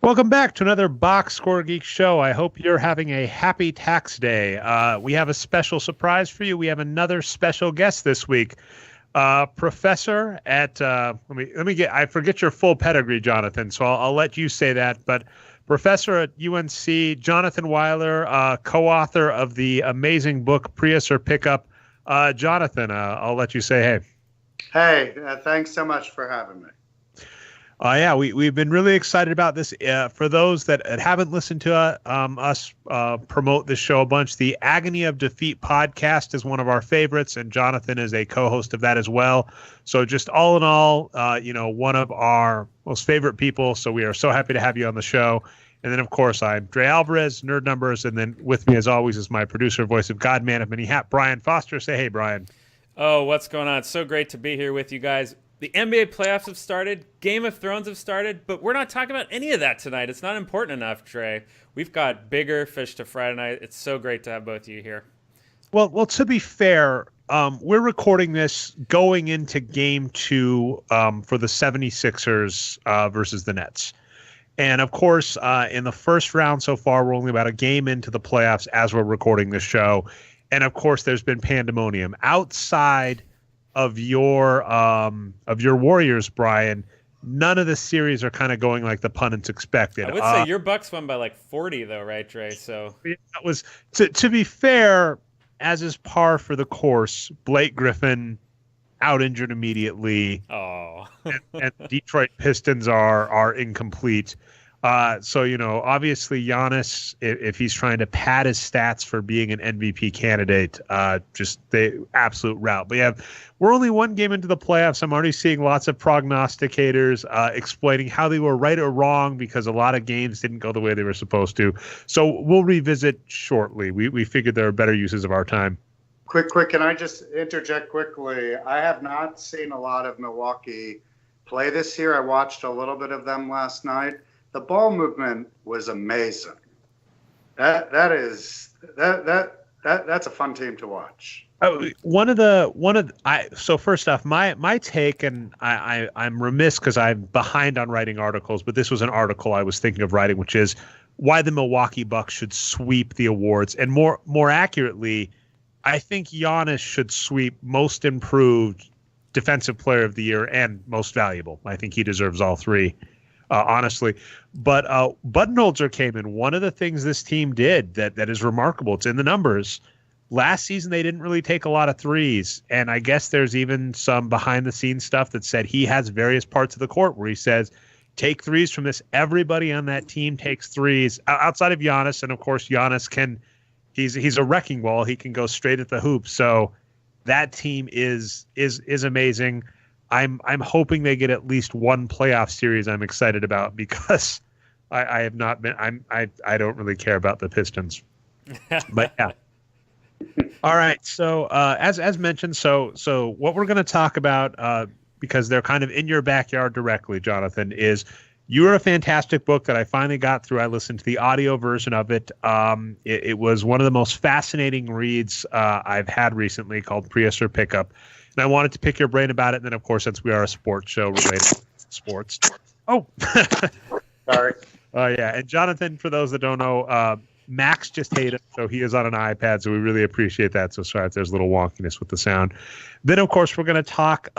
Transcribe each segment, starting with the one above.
Welcome back to another Boxscore Geek show. I hope you're having a happy tax day. We have a special surprise for you. We have another special guest this week. Professor at I forget your full pedigree, Jonathan, so I'll let you say that. But professor at UNC, Jonathan Weiler, co-author of the amazing book Prius or Pickup. Jonathan, I'll let you say hey. Hey, thanks so much for having me. Yeah, we've been really excited about this. For those that haven't listened to us promote this show a bunch, the Agony of Defeat podcast is one of our favorites, and Jonathan is a co-host of that as well. So just all in all, one of our most favorite people. So we are so happy to have you on the show. And then, of course, I'm Dre Alvarez, Nerd Numbers, and then with me, as always, is my producer, voice of God, man of many hat, Brian Foster. Say hey, Brian. Oh, what's going on? It's so great to be here with you guys. The NBA playoffs have started, Game of Thrones have started, but we're not talking about any of that tonight. It's not important enough, Trey. We've got bigger fish to fry tonight. It's so great to have both of you here. Well, to be fair, we're recording this going into Game 2 for the 76ers versus the Nets. And, of course, in the first round so far, we're only about a game into the playoffs as we're recording this show. And, of course, there's been pandemonium. Outside of your Warriors, Brian, none of the series are kind of going like the pundits expected. I would say your Bucks won by like 40, though, right, Trey? So that was to be fair, as is par for the course. Blake Griffin out injured immediately. Oh, and Detroit Pistons are incomplete. So, obviously Giannis, if he's trying to pad his stats for being an MVP candidate, just the absolute route. But we're only one game into the playoffs. I'm already seeing lots of prognosticators explaining how they were right or wrong because a lot of games didn't go the way they were supposed to. So we'll revisit shortly. We figured there are better uses of our time. Quick, can I just interject quickly? I have not seen a lot of Milwaukee play this year. I watched a little bit of them last night. The ball movement was amazing. That's a fun team to watch. So first off, my take, and I'm remiss because I'm behind on writing articles, but this was an article I was thinking of writing, which is why the Milwaukee Bucks should sweep the awards, and more accurately, I think Giannis should sweep Most Improved, Defensive Player of the Year, and Most Valuable. I think he deserves all three. Honestly, but Budenholzer came in. One of the things this team did that is remarkable, it's in the numbers. Last season, they didn't really take a lot of threes, and I guess there's even some behind-the-scenes stuff that said he has various parts of the court where he says, take threes from this. Everybody on that team takes threes outside of Giannis, and of course, Giannis he's a wrecking ball. He can go straight at the hoop. So that team is amazing. I'm hoping they get at least one playoff series I'm excited about because I have not been I don't really care about the Pistons. But yeah. All right. So as mentioned, so what we're going to talk about because they're kind of in your backyard directly, Jonathan, is you were a fantastic book that I finally got through. I listened to the audio version of it. It was one of the most fascinating reads I've had recently, called Prius or Pickup. And I wanted to pick your brain about it. And then, of course, since we are a sports show related to sports. Oh, sorry. Yeah. And Jonathan, for those that don't know, Max just hated it. So he is on an iPad. So we really appreciate that. So sorry if there's a little wonkiness with the sound. Then, of course, we're going to talk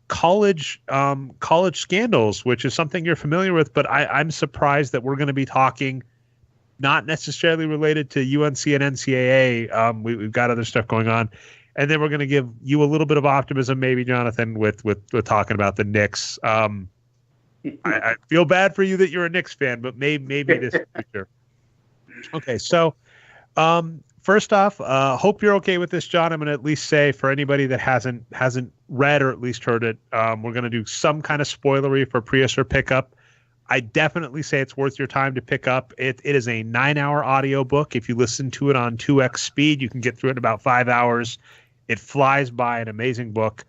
college scandals, which is something you're familiar with. But I'm surprised that we're going to be talking not necessarily related to UNC and NCAA. We've got other stuff going on. And then we're going to give you a little bit of optimism, maybe, Jonathan, with talking about the Knicks. I feel bad for you that you're a Knicks fan, but maybe this future. Okay, so first off, hope you're okay with this, John. I'm going to at least say for anybody that hasn't read or at least heard it, we're going to do some kind of spoilery for Prius or Pickup. I definitely say it's worth your time to pick up. It is a 9-hour audio book. If you listen to it on 2x speed, you can get through it in about 5 hours. It flies by, an amazing book.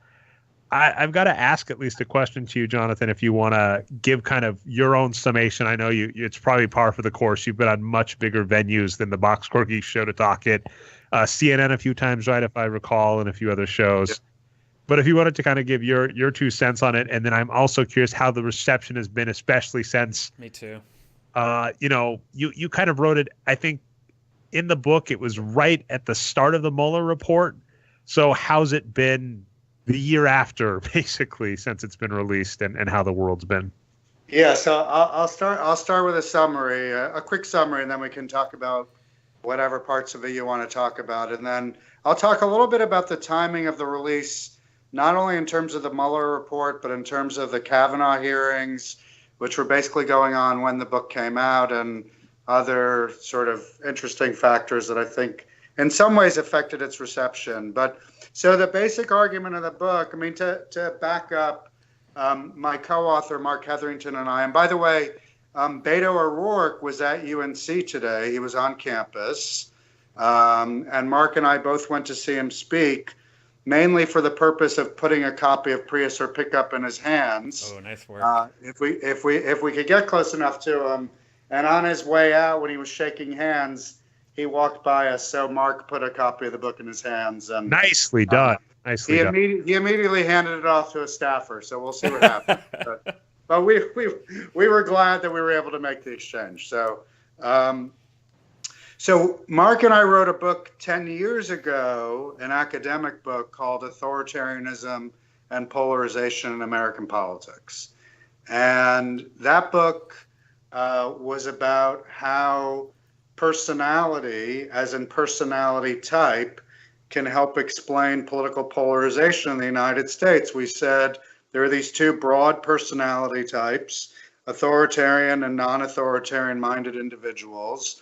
I've got to ask at least a question to you, Jonathan, if you want to give kind of your own summation. I know it's probably par for the course. You've been on much bigger venues than the Boxscore Geeks show to talk it. CNN a few times, right, if I recall, and a few other shows. Yeah. But if you wanted to kind of give your 2 cents on it, and then I'm also curious how the reception has been, especially since Me too. You kind of wrote it, I think, in the book. It was right at the start of the Mueller report. So how's it been the year after, basically, since it's been released, and how the world's been? Yeah, so I'll start with a summary, a quick summary, and then we can talk about whatever parts of it you want to talk about. And then I'll talk a little bit about the timing of the release, not only in terms of the Mueller report, but in terms of the Kavanaugh hearings, which were basically going on when the book came out, and other sort of interesting factors that I think in some ways affected its reception. But so the basic argument of the book, I mean, to back up, my co-author, Mark Hetherington, and I, and by the way, Beto O'Rourke was at UNC today. He was on campus. And Mark and I both went to see him speak, mainly for the purpose of putting a copy of Prius or Pickup in his hands. Oh, nice work. If we could get close enough to him. And on his way out, when he was shaking hands, he walked by us. So Mark put a copy of the book in his hands. And nicely done. Nicely done. He immediately handed it off to a staffer. So we'll see what happens. But we were glad that we were able to make the exchange. So Mark and I wrote a book 10 years ago, an academic book called Authoritarianism and Polarization in American Politics. And that book was about how personality, as in personality type, can help explain political polarization in the United States. We said there are these two broad personality types, authoritarian and non-authoritarian minded individuals,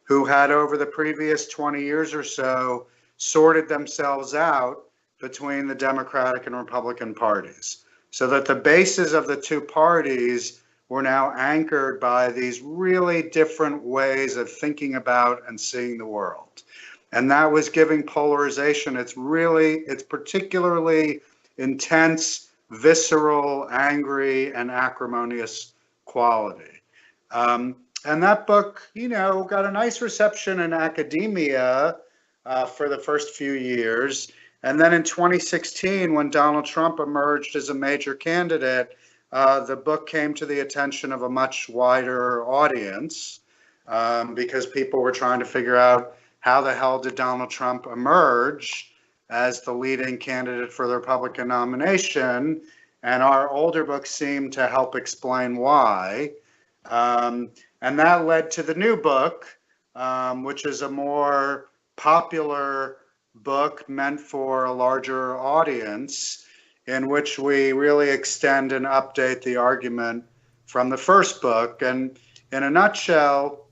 who had over the previous 20 years or so sorted themselves out between the Democratic and Republican parties, so that the bases of the two parties were now anchored by these really different ways of thinking about and seeing the world. And that was giving polarization its particularly intense, visceral, angry, and acrimonious quality. And that book, got a nice reception in academia for the first few years. And then in 2016, when Donald Trump emerged as a major candidate, the book came to the attention of a much wider audience because people were trying to figure out how the hell did Donald Trump emerge as the leading candidate for the Republican nomination. And our older book seemed to help explain why. And that led to the new book, which is a more popular book meant for a larger audience, in which we really extend and update the argument from the first book. And in a nutshell,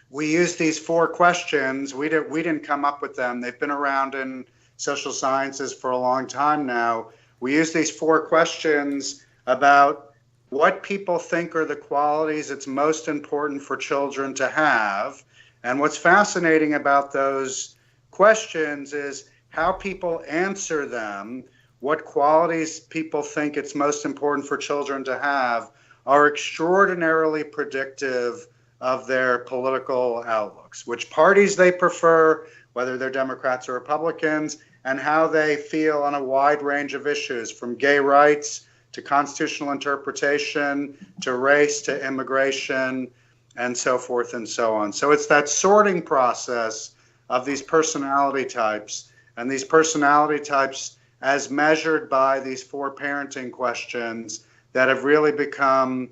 we use these 4 questions. We didn't come up with them. They've been around in social sciences for a long time now. We use these 4 questions about what people think are the qualities it's most important for children to have. And what's fascinating about those questions is how people answer them. What qualities people think it's most important for children to have are extraordinarily predictive of their political outlooks, which parties they prefer, whether they're Democrats or Republicans, and how they feel on a wide range of issues, from gay rights to constitutional interpretation, to race, to immigration, and so forth and so on. So it's that sorting process of these personality types, and these personality types as measured by these 4 parenting questions that have really become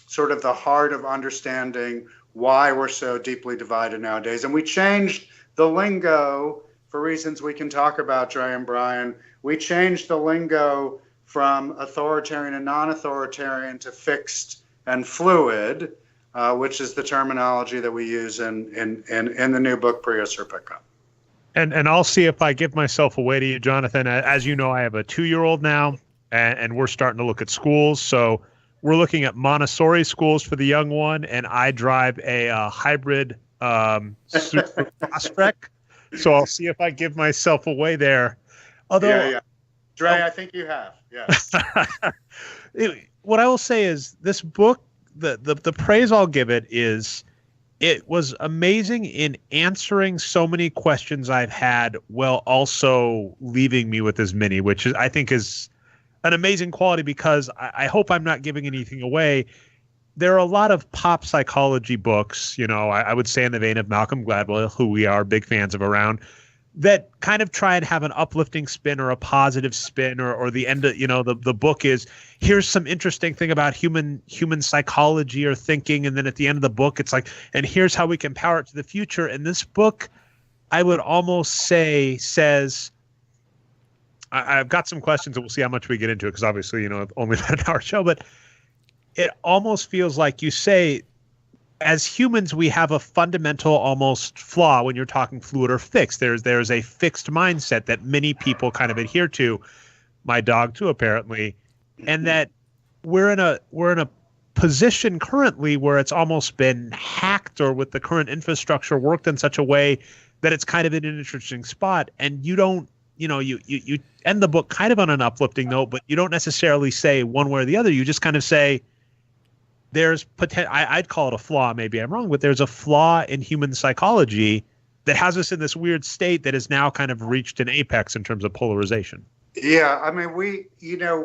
sort of the heart of understanding why we're so deeply divided nowadays. And we changed the lingo for reasons we can talk about, Dre and Brian. We changed the lingo from authoritarian and non-authoritarian to fixed and fluid, which is the terminology that we use in the new book, Prius or Pickup. And I'll see if I give myself away to you, Jonathan. As you know, I have a 2-year-old now, and we're starting to look at schools. So we're looking at Montessori schools for the young one, and I drive a hybrid Super Prospect. So I'll see if I give myself away there. Although, yeah. Dre, I think you have. Yes. What I will say is this book, the praise I'll give it is it was amazing in answering so many questions I've had while also leaving me with as many, which I think is an amazing quality, because I hope I'm not giving anything away. there are a lot of pop psychology books, I would say in the vein of Malcolm Gladwell, who we are big fans of around, that kind of try and have an uplifting spin or a positive spin, or the end of, the book is, here's some interesting thing about human psychology or thinking. And then at the end of the book, it's like, and here's how we can power it to the future. And this book, I would almost say, says, I've got some questions and we'll see how much we get into it, because obviously, only about an hour show, but it almost feels like you say, as humans, we have a fundamental almost flaw when you're talking fluid or fixed. There's a fixed mindset that many people kind of adhere to, my dog too, apparently, and that we're in a position currently where it's almost been hacked, or with the current infrastructure worked in such a way that it's kind of in an interesting spot. And you don't, you end the book kind of on an uplifting note, but you don't necessarily say one way or the other. You just kind of say, there's I'd call it a flaw. Maybe I'm wrong, but there's a flaw in human psychology that has us in this weird state that has now kind of reached an apex in terms of polarization. Yeah, I mean,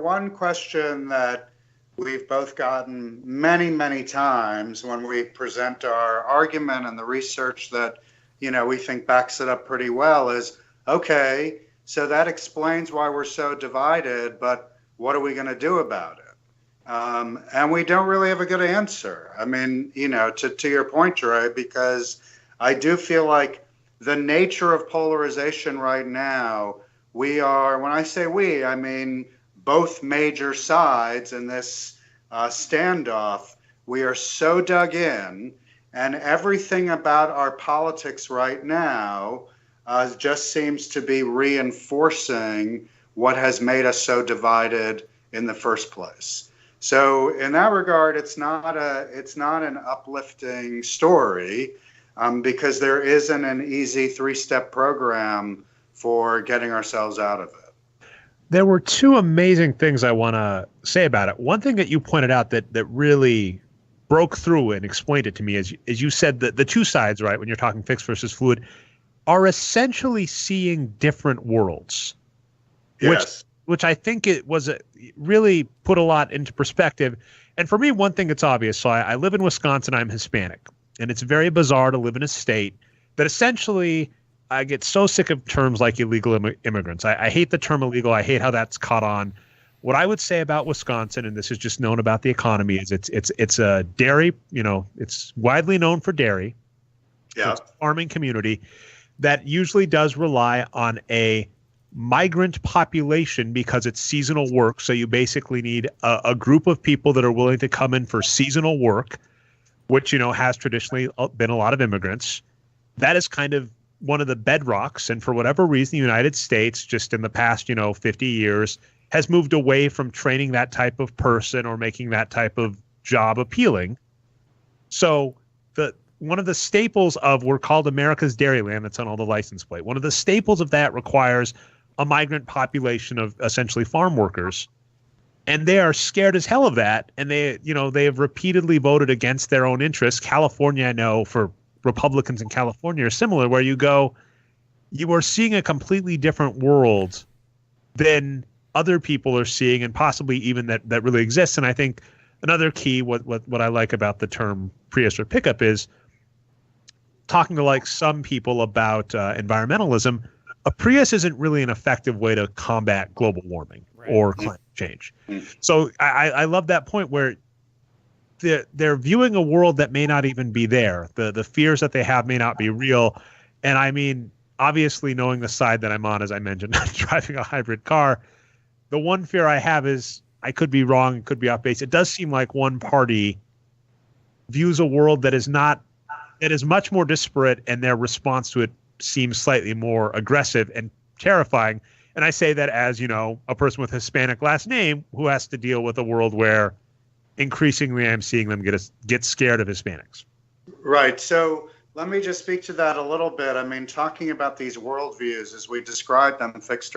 one question that we've both gotten many, many times when we present our argument and the research that, we think backs it up pretty well is, okay, so that explains why we're so divided, but what are we going to do about it? And we don't really have a good answer. I mean, to your point, Dre, because I do feel like the nature of polarization right now, when I say we, I mean both major sides in this standoff, we are so dug in, and everything about our politics right now just seems to be reinforcing what has made us so divided in the first place. So in that regard, it's not an uplifting story, because there isn't an easy 3-step program for getting ourselves out of it. There were two amazing things I want to say about it. One thing that you pointed out that really broke through and explained it to me is you said that the two sides, right, when you're talking fixed versus fluid, are essentially seeing different worlds. Yes. Which I think it was really put a lot into perspective. And for me, one thing that's obvious. So I live in Wisconsin. I'm Hispanic. And it's very bizarre to live in a state that essentially, I get so sick of terms like illegal immigrants. I hate the term illegal. I hate how that's caught on. What I would say about Wisconsin, and this is just known about the economy, is it's a dairy, it's widely known for dairy. Yeah. It's a farming community that usually does rely on a migrant population because it's seasonal work. So you basically need a group of people that are willing to come in for seasonal work, which, has traditionally been a lot of immigrants. That is kind of one of the bedrocks. And for whatever reason, the United States, just in the past, 50 years, has moved away from training that type of person or making that type of job appealing. So one of the staples of, we're called America's Dairyland, that's on all the license plate. One of the staples of that requires a migrant population of essentially farm workers, and they are scared as hell of that. And they have repeatedly voted against their own interests. California, I know, for Republicans in California are similar, where you are seeing a completely different world than other people are seeing, and possibly even that really exists. And I think another key, what I like about the term Prius or pickup, is talking to some people about environmentalism. A Prius isn't really an effective way to combat global warming or climate change. So I love that point where they're viewing a world that may not even be there. The fears that they have may not be real. And I mean, obviously, knowing the side that I'm on, as I mentioned, driving a hybrid car, the one fear I have is, I could be wrong, could be off base. It does seem like one party views a world that is much more disparate, and their response to it seems slightly more aggressive and terrifying. And I say that as, a person with Hispanic last name who has to deal with a world where increasingly I'm seeing them get scared of Hispanics. Right. So let me just speak to that a little bit. I mean, talking about these worldviews as we describe them, fixed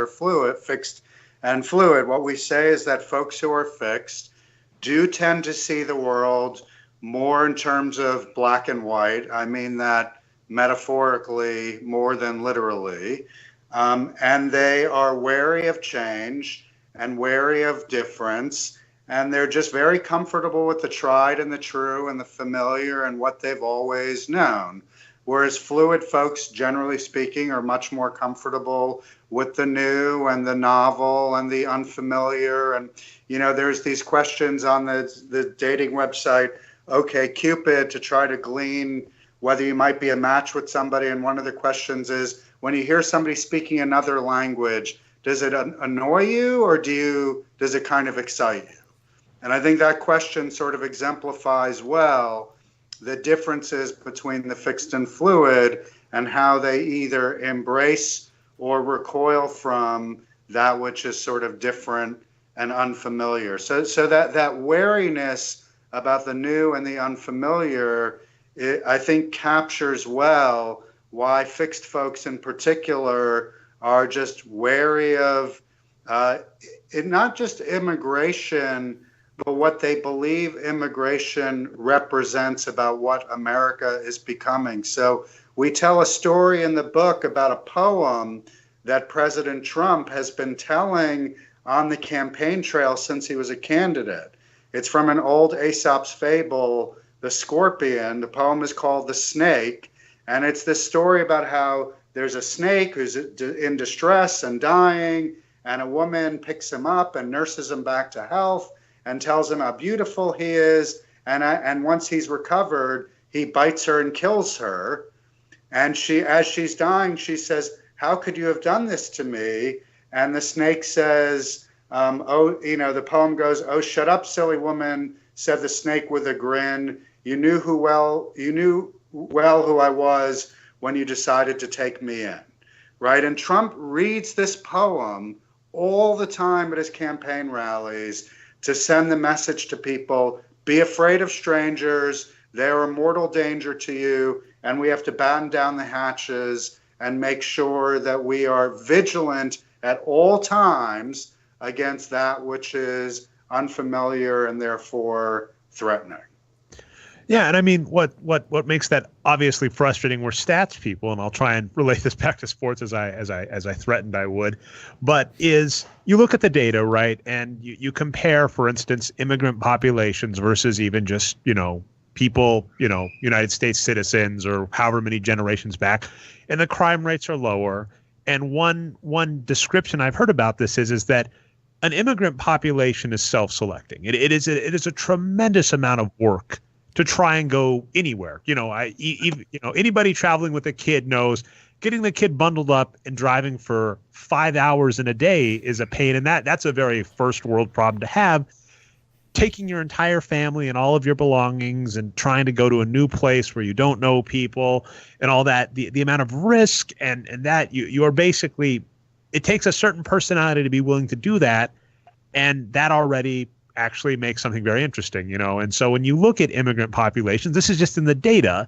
and fluid, what we say is that folks who are fixed do tend to see the world more in terms of black and white. I mean that metaphorically more than literally. And they are wary of change and wary of difference. and they're just very comfortable with the tried and the true and the familiar and what they've always known. Whereas fluid folks, generally speaking, are much more comfortable with the new and the novel and the unfamiliar. And, there's these questions on the dating website, OkCupid, to try to glean whether you might be a match with somebody. And one of the questions is, when you hear somebody speaking another language, does it annoy you or does it kind of excite you? And I think that question sort of exemplifies well the differences between the fixed and fluid and how they either embrace or recoil from that which is sort of different and unfamiliar. So that wariness about the new and the unfamiliar, I think, captures well why fixed folks in particular are just wary of not just immigration, but what they believe immigration represents about what America is becoming. So we tell a story in the book about a poem that President Trump has been telling on the campaign trail since he was a candidate. It's from an old Aesop's fable, The Scorpion. The poem is called The Snake, and it's this story about how there's a snake who's in distress and dying, and a woman picks him up and nurses him back to health and tells him how beautiful he is. And once he's recovered, he bites her and kills her. And as she's dying, she says, "How could you have done this to me?" And the snake says, the poem goes, "Oh, shut up, silly woman," said the snake with a grin. You knew well who I was when you decided to take me in." Right? And Trump reads this poem all the time at his campaign rallies to send the message to people: be afraid of strangers, they're a mortal danger to you, and we have to batten down the hatches and make sure that we are vigilant at all times against that which is unfamiliar and therefore threatening. Yeah, and I mean, what makes that obviously frustrating? We're stats people, and I'll try and relate this back to sports as I threatened I would, but is you look at the data, right, and you compare, for instance, immigrant populations versus even just people, United States citizens or however many generations back, and the crime rates are lower. And one description I've heard about this is that an immigrant population is self-selecting. It is a tremendous amount of work to try and go anywhere. Anybody traveling with a kid knows getting the kid bundled up and driving for 5 hours in a day is a pain, and that's a very first world problem to have. Taking your entire family and all of your belongings and trying to go to a new place where you don't know people and all that, the amount of risk and that you are basically, it takes a certain personality to be willing to do that, and that already actually makes something very interesting, And so when you look at immigrant populations, this is just in the data,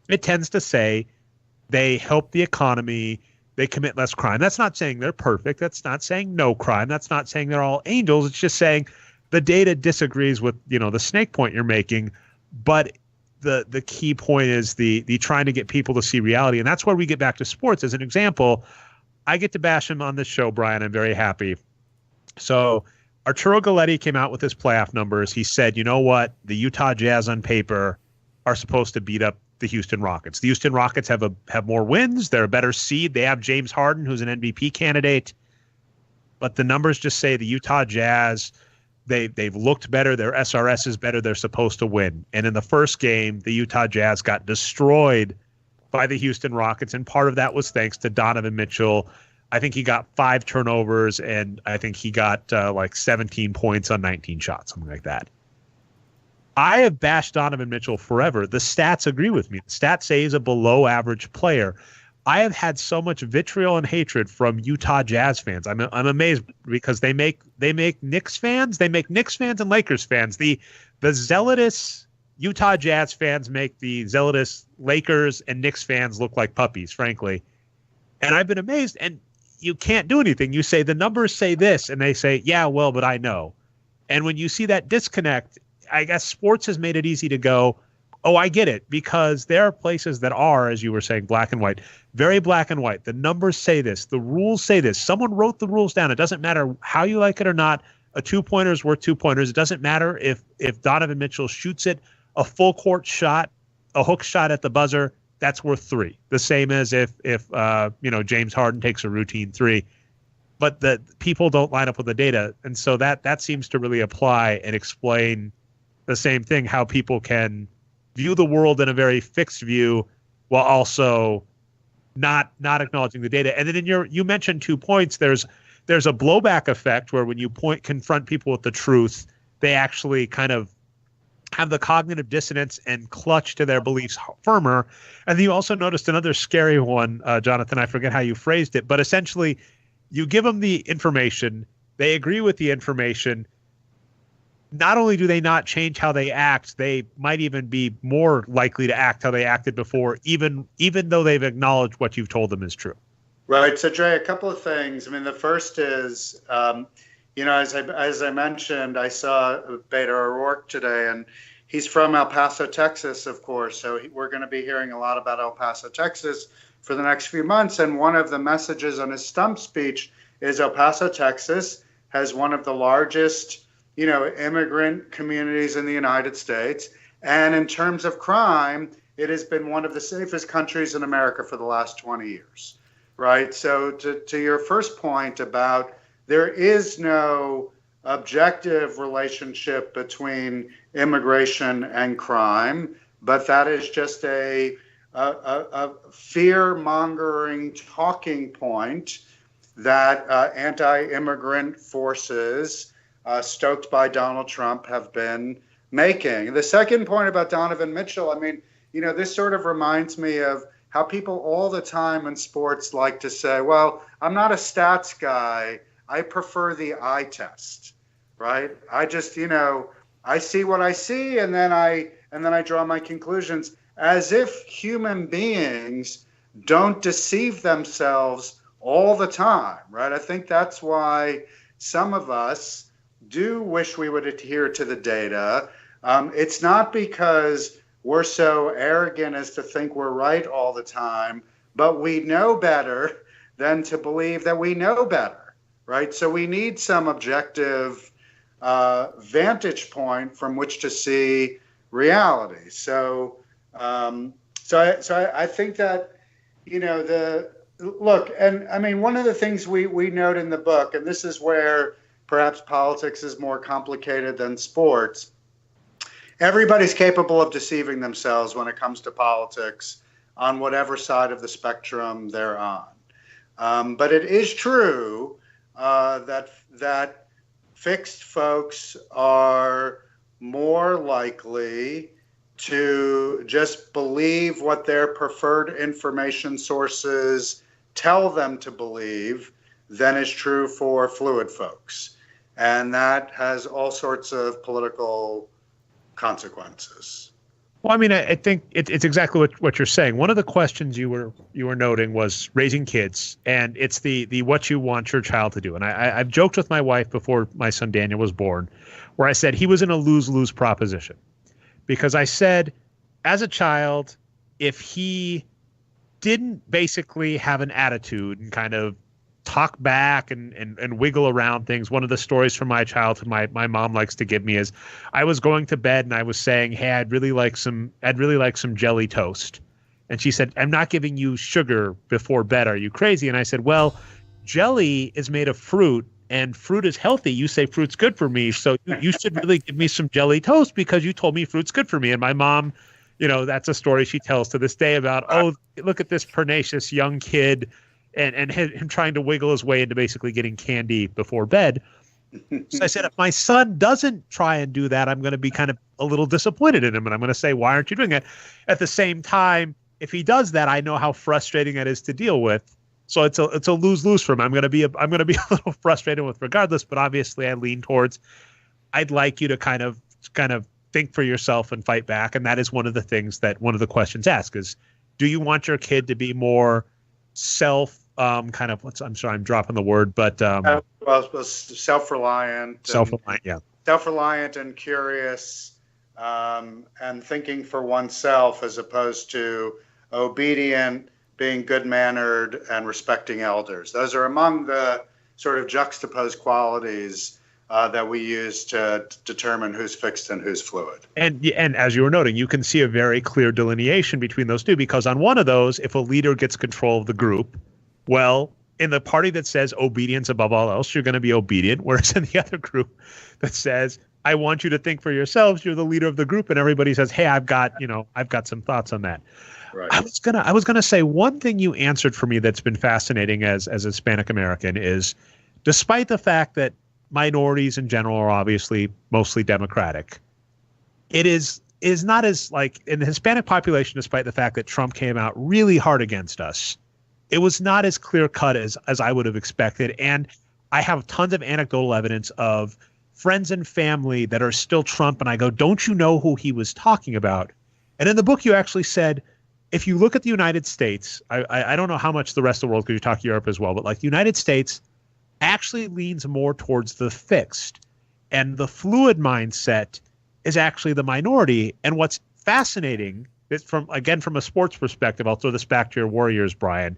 it tends to say they help the economy, they commit less crime. That's not saying they're perfect. That's not saying no crime. That's not saying they're all angels. It's just saying the data disagrees with, the snake point you're making. But the key point is the trying to get people to see reality. And that's where we get back to sports. As an example, I get to bash him on this show, Brian. I'm very happy. So Arturo Galletti came out with his playoff numbers. He said, you know what? The Utah Jazz on paper are supposed to beat up the Houston Rockets. The Houston Rockets have more wins. They're a better seed. They have James Harden, who's an MVP candidate. But the numbers just say the Utah Jazz, they've looked better. Their SRS is better. They're supposed to win. And in the first game, the Utah Jazz got destroyed by the Houston Rockets. And part of that was thanks to Donovan Mitchell. I think he got 5 turnovers, and I think he got 17 points on 19 shots, something like that. I have bashed Donovan Mitchell forever. The stats agree with me. The stats say he's a below average player. I have had so much vitriol and hatred from Utah Jazz fans. I'm amazed because they make Knicks fans, and Lakers fans. The zealotous Utah Jazz fans make the zealotous Lakers and Knicks fans look like puppies, frankly. And I've been amazed. And you can't do anything. You say the numbers say this, and they say, yeah, well, but I know. And when you see that disconnect, I guess sports has made it easy to go, oh, I get it, because there are places that are, as you were saying, black and white, very black and white. The numbers say this. The rules say this. Someone wrote the rules down. It doesn't matter how you like it or not. A 2-pointer is worth 2 pointers. It doesn't matter if Donovan Mitchell shoots it a full court shot, a hook shot at the buzzer, that's worth 3. The same as if James Harden takes a routine 3. But the people don't line up with the data, and so that seems to really apply and explain the same thing, how people can view the world in a very fixed view while also not acknowledging the data. And then you mentioned 2 points. There's a blowback effect where when you confront people with the truth, they actually kind of have the cognitive dissonance and clutch to their beliefs firmer. And then you also noticed another scary one, Jonathan. I forget how you phrased it, but essentially you give them the information, they agree with the information. Not only do they not change how they act, they might even be more likely to act how they acted before, even though they've acknowledged what you've told them is true. Right. So, Dre, a couple of things. I mean, the first is, as I mentioned, I saw Beto O'Rourke today, and he's from El Paso, Texas, of course. So we're going to be hearing a lot about El Paso, Texas for the next few months. And one of the messages on his stump speech is El Paso, Texas has one of the largest immigrant communities in the United States. And in terms of crime, it has been one of the safest countries in America for the last 20 years, right? So to your first point about there is no objective relationship between immigration and crime, but that is just a fear-mongering talking point that anti-immigrant forces stoked by Donald Trump have been making. The second point about Donovan Mitchell, I mean, this sort of reminds me of how people all the time in sports like to say, well, I'm not a stats guy. I prefer the eye test, right? I just, I see what I see and then I draw my conclusions, as if human beings don't deceive themselves all the time, right? I think that's why some of us do wish we would adhere to the data. It's not because we're so arrogant as to think we're right all the time, but we know better than to believe that we know better, right? So we need some objective vantage point from which to see reality. So I think that, look, and I mean, one of the things we note in the book, and this is where perhaps politics is more complicated than sports. Everybody's capable of deceiving themselves when it comes to politics on whatever side of the spectrum they're on. But it is true that fixed folks are more likely to just believe what their preferred information sources tell them to believe than is true for fluid folks. And that has all sorts of political consequences. Well, I mean, I think it's exactly what you're saying. One of the questions you were noting was raising kids, and it's the what you want your child to do. And I've joked with my wife before my son Daniel was born, where I said he was in a lose-lose proposition. Because I said, as a child, if he didn't basically have an attitude and kind of talk back and wiggle around things. One of the stories from my childhood, my mom likes to give me is I was going to bed and I was saying, hey, I'd really like some jelly toast. And she said, I'm not giving you sugar before bed. Are you crazy? And I said, well, jelly is made of fruit and fruit is healthy. You say fruit's good for me. So you should really give me some jelly toast because you told me fruit's good for me. And my mom, that's a story she tells to this day about, oh, look at this pernicious young kid and him trying to wiggle his way into basically getting candy before bed. So I said, if my son doesn't try and do that, I'm going to be kind of a little disappointed in him. And I'm going to say, why aren't you doing it? At the same time, if he does that, I know how frustrating that is to deal with. So it's a lose-lose for him. I'm going to be a little frustrated with regardless, but obviously I lean towards, I'd like you to kind of think for yourself and fight back. And that is one of the things that one of the questions ask is, do you want your kid to be more I'm sorry, I'm dropping the word, but self-reliant. Self-reliant, yeah. Self-reliant and curious, and thinking for oneself as opposed to obedient, being good-mannered, and respecting elders. Those are among the sort of juxtaposed qualities that we use to determine who's fixed and who's fluid. And as you were noting, you can see a very clear delineation between those two, because on one of those, if a leader gets control of the group, well, in the party that says obedience above all else, you're going to be obedient. Whereas in the other group that says, I want you to think for yourselves, you're the leader of the group, and everybody says, hey, I've got some thoughts on that. Right. I was gonna say one thing you answered for me that's been fascinating as a Hispanic American is, despite the fact that minorities in general are obviously mostly Democratic, it is not as, like, in the Hispanic population, despite the fact that Trump came out really hard against us, it was not as clear cut as I would have expected. And I have tons of anecdotal evidence of friends and family that are still Trump, and I go, don't you know who he was talking about? And in the book, you actually said, if you look at the United States, I don't know how much the rest of the world, because you talk Europe as well, but like the United States actually leans more towards the fixed, and the fluid mindset is actually the minority. And what's fascinating is, from a sports perspective, I'll throw this back to your Warriors, Brian.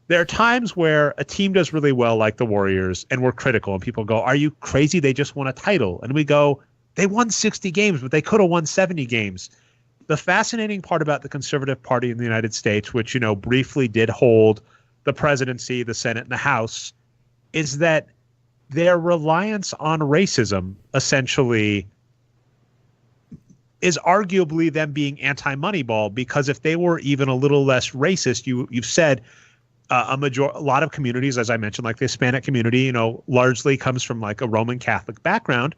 There are times where a team does really well, like the Warriors, and we're critical, and people go, are you crazy? They just won a title. And we go, they won 60 games, but they could have won 70 games. The fascinating part about the Conservative Party in the United States, which, briefly did hold the presidency, the Senate, and the House, is that their reliance on racism essentially is arguably them being anti-Moneyball, because if they were even a little less racist, you've said a lot of communities, as I mentioned, like the Hispanic community, largely comes from like a Roman Catholic background,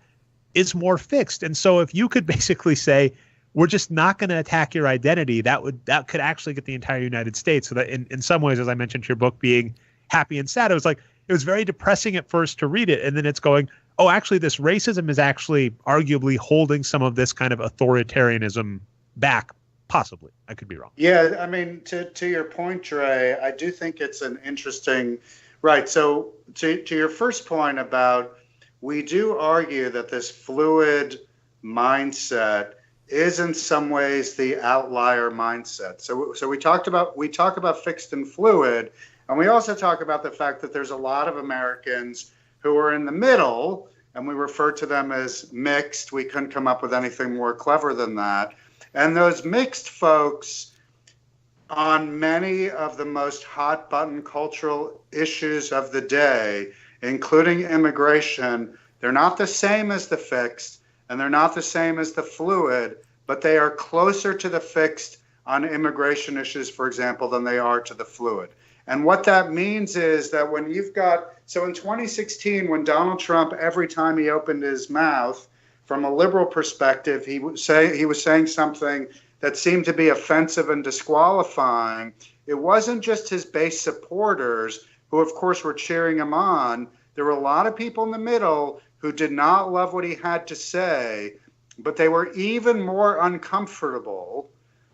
is more fixed. And so if you could basically say, we're just not going to attack your identity, that could actually get the entire United States. So that in some ways, as I mentioned to your book being happy and sad, it was very depressing at first to read it. And then it's going, oh, actually, this racism is actually arguably holding some of this kind of authoritarianism back. Possibly. I could be wrong. Yeah, I mean, to your point, Dre, I do think it's an interesting, right. So to your first point about, we do argue that this fluid mindset is in some ways the outlier mindset. So we talk about fixed and fluid, and we also talk about the fact that there's a lot of Americans who are in the middle, and we refer to them as mixed. We couldn't come up with anything more clever than that. And those mixed folks, on many of the most hot button cultural issues of the day, including immigration, they're not the same as the fixed, and they're not the same as the fluid, but they are closer to the fixed on immigration issues, for example, than they are to the fluid. And what that means is that when you've got, so in 2016, when Donald Trump, every time he opened his mouth, from a liberal perspective, he was saying something that seemed to be offensive and disqualifying. It wasn't just his base supporters, who of course were cheering him on. There were a lot of people in the middle who did not love what he had to say, but they were even more uncomfortable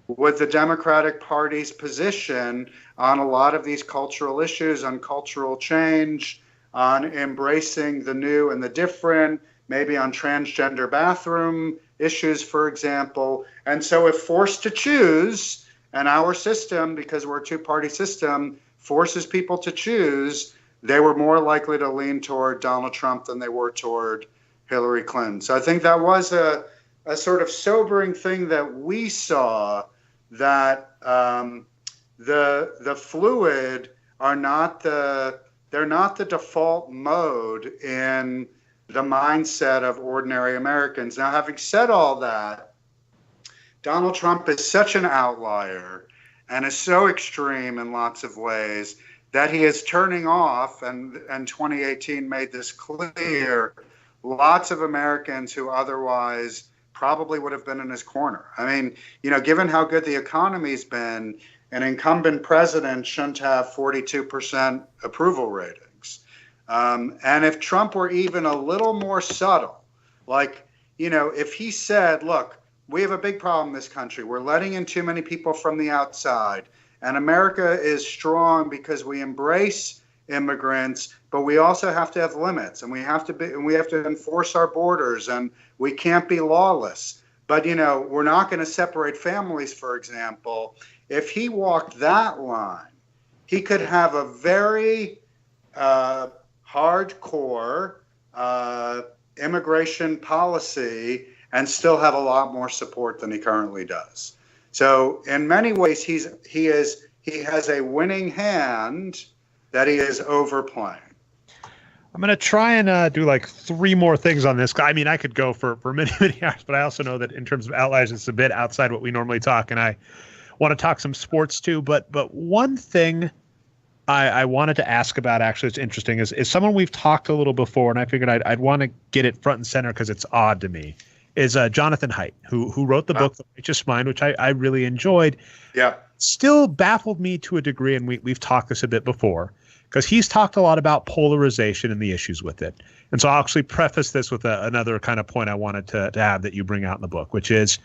with the Democratic Party's position on a lot of these cultural issues, on cultural change, on embracing the new and the different, maybe on transgender bathroom issues, for example. And so if forced to choose, and our system, because we're a two-party system, forces people to choose, they were more likely to lean toward Donald Trump than they were toward Hillary Clinton. So I think that was a sort of sobering thing that we saw, that the fluid are they're not the default mode in the mindset of ordinary Americans. Now, having said all that, Donald Trump is such an outlier and is so extreme in lots of ways that he is turning off, and 2018 made this clear, lots of Americans who otherwise probably would have been in his corner. I mean, given how good the economy's been, an incumbent president shouldn't have 42% approval rating. And if Trump were even a little more subtle, like, if he said, look, we have a big problem in this country. We're letting in too many people from the outside. And America is strong because we embrace immigrants, but we also have to have limits, and we have to enforce our borders, and we can't be lawless. But, we're not going to separate families, for example. If he walked that line, he could have a very hardcore, immigration policy and still have a lot more support than he currently does. So in many ways, he has a winning hand that he is overplaying. I'm going to try and do like 3 more things on this. I mean, I could go for many, many hours, but I also know that in terms of outliers, it's a bit outside what we normally talk. And I want to talk some sports too. But one thing I wanted to ask about, actually, it's interesting, is someone we've talked a little before, and I figured I'd want to get it front and center because it's odd to me, is Jonathan Haidt, who wrote the book, The Righteous Mind, which I really enjoyed. Yeah. Still baffled me to a degree, and we've talked this a bit before, because he's talked a lot about polarization and the issues with it. And so I'll actually preface this with another kind of point I wanted to have that you bring out in the book, which is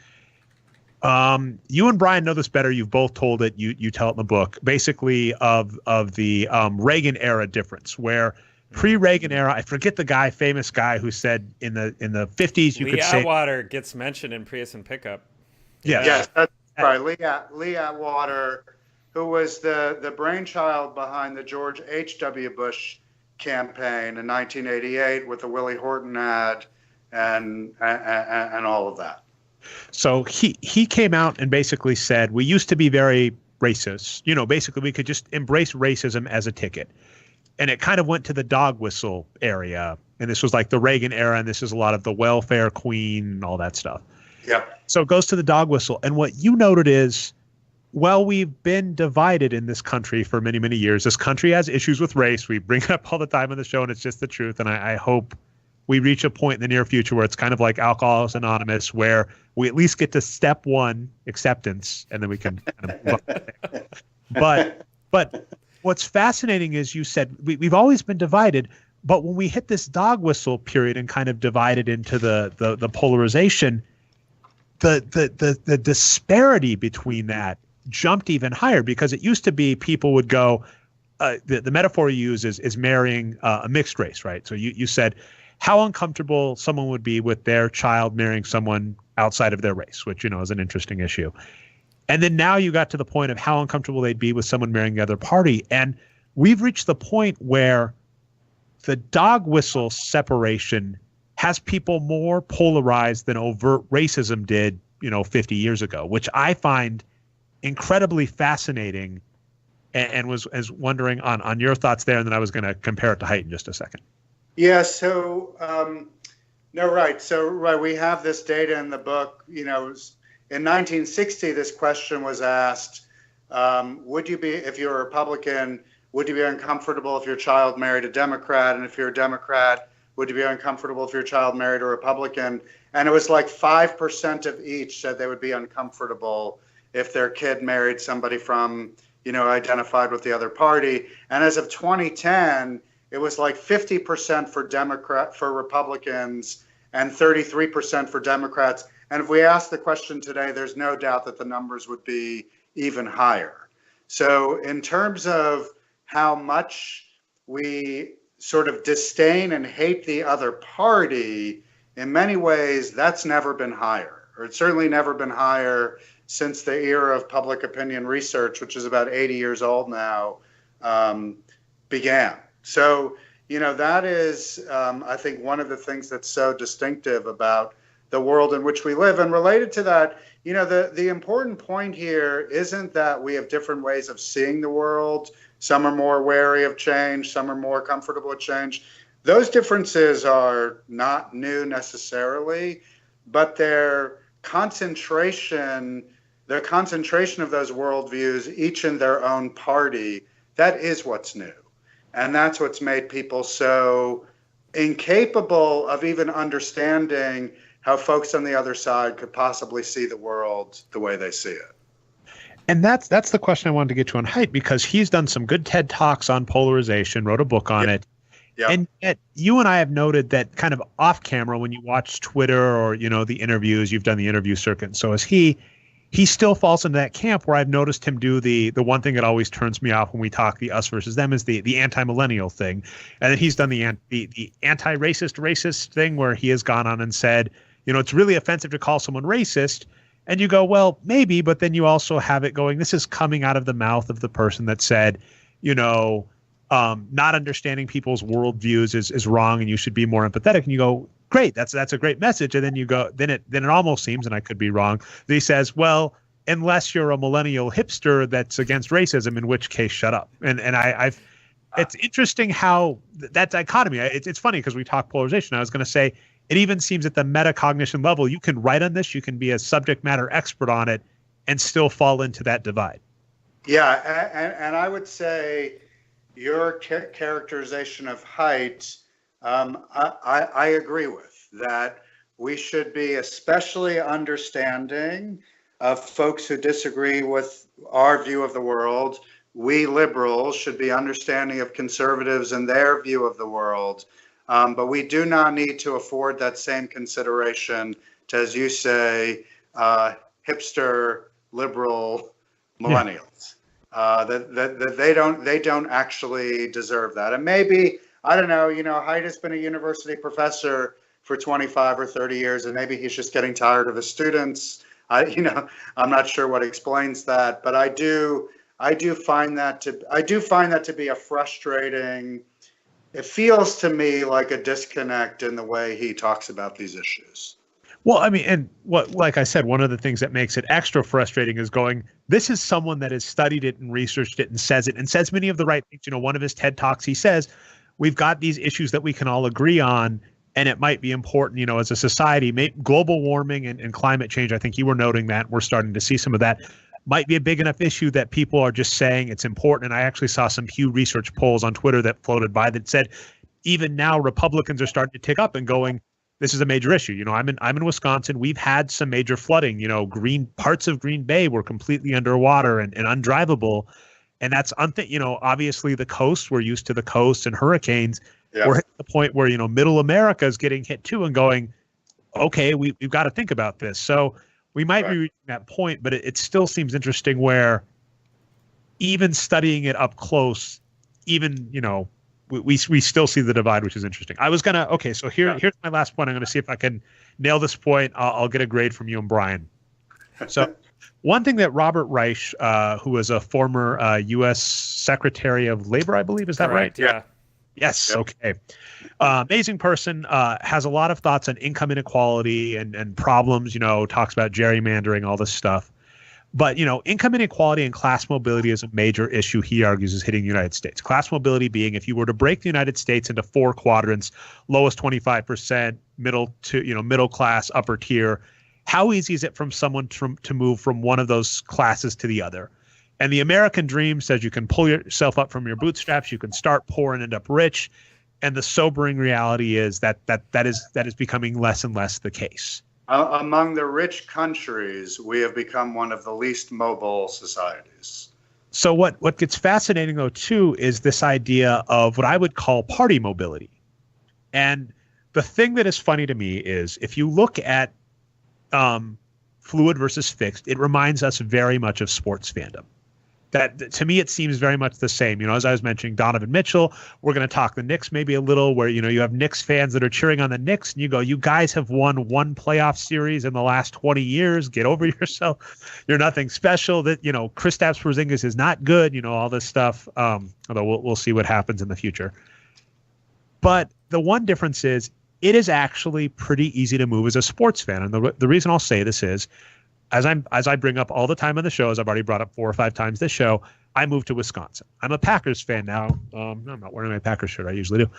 you and Brian know this better. You've both told it. You tell it in the book, basically of the Reagan era difference, where pre-Reagan era, I forget the famous guy who said in the 50s you could say Atwater gets mentioned in Prius and Pickup. Yeah. Yes, that's right. Lee Atwater, who was the brainchild behind the George H.W. Bush campaign in 1988 with the Willie Horton ad and all of that. So he came out and basically said, we used to be very racist. Basically we could just embrace racism as a ticket. And it kind of went to the dog whistle area. And this was like the Reagan era. And this is a lot of the welfare queen and all that stuff. Yep. So it goes to the dog whistle. And what you noted is, well, we've been divided in this country for many, many years. This country has issues with race. We bring it up all the time on the show, and it's just the truth. And I hope we reach a point in the near future where it's kind of like Alcoholics Anonymous, where we at least get to step 1, acceptance, and then we can kind of move on. But what's fascinating is you said we've always been divided, but when we hit this dog whistle period and kind of divided into the polarization, the disparity between that jumped even higher, because it used to be people would go, the metaphor you use is marrying a mixed race, right? So you said how uncomfortable someone would be with their child marrying someone outside of their race, which, is an interesting issue. And then now you got to the point of how uncomfortable they'd be with someone marrying the other party. And we've reached the point where the dog whistle separation has people more polarized than overt racism did, 50 years ago, which I find incredibly fascinating, and was wondering on your thoughts there. And then I was going to compare it to Haidt in just a second. Yeah. So, no, right. So, right. We have this data in the book. In 1960, this question was asked, would you be, if you're a Republican, would you be uncomfortable if your child married a Democrat? And if you're a Democrat, would you be uncomfortable if your child married a Republican? And it was like 5% of each said they would be uncomfortable if their kid married somebody from, identified with the other party. And as of 2010, it was like 50% for Republicans and 33% for Democrats. And if we ask the question today, there's no doubt that the numbers would be even higher. So in terms of how much we sort of disdain and hate the other party, in many ways, that's never been higher, or it's certainly never been higher since the era of public opinion research, which is about 80 years old now, began. So, that is, I think, one of the things that's so distinctive about the world in which we live. And related to that, the important point here isn't that we have different ways of seeing the world. Some are more wary of change, some are more comfortable with change. Those differences are not new necessarily, but their concentration of those worldviews, each in their own party, that is what's new. And that's what's made people so incapable of even understanding how folks on the other side could possibly see the world the way they see it. And that's the question I wanted to get to on Haidt, because he's done some good TED Talks on polarization, wrote a book on it. Yep. And yet you and I have noted that kind of off camera, when you watch Twitter or, the interviews, you've done the interview circuit, and so has he still falls into that camp where I've noticed him do the one thing that always turns me off when we talk the us versus them is the anti-millennial thing. And then he's done the anti-racist thing, where he has gone on and said, it's really offensive to call someone racist. And you go, well, maybe, but then you also have it going, this is coming out of the mouth of the person that said, not understanding people's worldviews is wrong and you should be more empathetic. And you go, great. That's a great message. And then you go, then it almost seems, and I could be wrong, that he says, well, unless you're a millennial hipster that's against racism, in which case, shut up. And I've it's interesting how that dichotomy. It's funny because we talk polarization. I was going to say it even seems at the metacognition level, you can write on this, you can be a subject matter expert on it, and still fall into that divide. Yeah, and I would say your characterization of height, I agree with that. We should be especially understanding of folks who disagree with our view of the world. We liberals should be understanding of conservatives and their view of the world. But we do not need to afford that same consideration to, as you say, hipster, liberal millennials. That they don't actually deserve that. And maybe, I don't know, Haidt has been a university professor for 25 or 30 years, and maybe he's just getting tired of his students. I'm not sure what explains that, but I do find that to be a frustrating. It feels to me like a disconnect in the way he talks about these issues. Well, I mean, and like I said, one of the things that makes it extra frustrating is this is someone that has studied it and researched it and says many of the right things. One of his TED Talks, he says, we've got these issues that we can all agree on, and it might be important, as a society, global warming and climate change. I think you were noting that we're starting to see some of that. Might be a big enough issue that people are just saying it's important. And I actually saw some Pew Research polls on Twitter that floated by that said, even now Republicans are starting to tick up and going, this is a major issue. I'm in Wisconsin. We've had some major flooding. Parts of Green Bay were completely underwater and undrivable. And that's obviously the coast. We're used to the coast and hurricanes. Yeah. We're at the point where, middle America is getting hit too and going, okay, we've got to think about this. So we might be reaching that point, but it still seems interesting where even studying it up close, even, we still see the divide, which is interesting. I was so here's my last point. I'm going to see if I can nail this point. I'll get a grade from you and Brian. So one thing that Robert Reich, who was a former U.S. Secretary of Labor, I believe, is that correct, right? Yeah. Yes. Yep. Okay. Amazing person, has a lot of thoughts on income inequality and problems, talks about gerrymandering, all this stuff. But, income inequality and class mobility is a major issue, he argues, is hitting the United States. Class mobility being, if you were to break the United States into 4 quadrants, lowest 25%, middle class, upper tier, how easy is it from someone to move from one of those classes to the other? And the American dream says you can pull yourself up from your bootstraps, you can start poor and end up rich. And the sobering reality is that is becoming less and less the case. Among the rich countries, we have become one of the least mobile societies. So what gets fascinating, though, too, is this idea of what I would call party mobility. And the thing that is funny to me is if you look at fluid versus fixed, it reminds us very much of sports fandom. That to me, it seems very much the same. As I was mentioning, Donovan Mitchell, we're going to talk the Knicks maybe a little where, you have Knicks fans that are cheering on the Knicks and you go, you guys have won one playoff series in the last 20 years. Get over yourself. You're nothing special. That, Kristaps Porzingis is not good, all this stuff. Although we'll see what happens in the future. But the one difference is it is actually pretty easy to move as a sports fan. And the reason I'll say this is, as I bring up all the time on the show, as I've already brought up 4 or 5 times this show, I moved to Wisconsin. I'm a Packers fan now. I'm not wearing my Packers shirt. I usually do.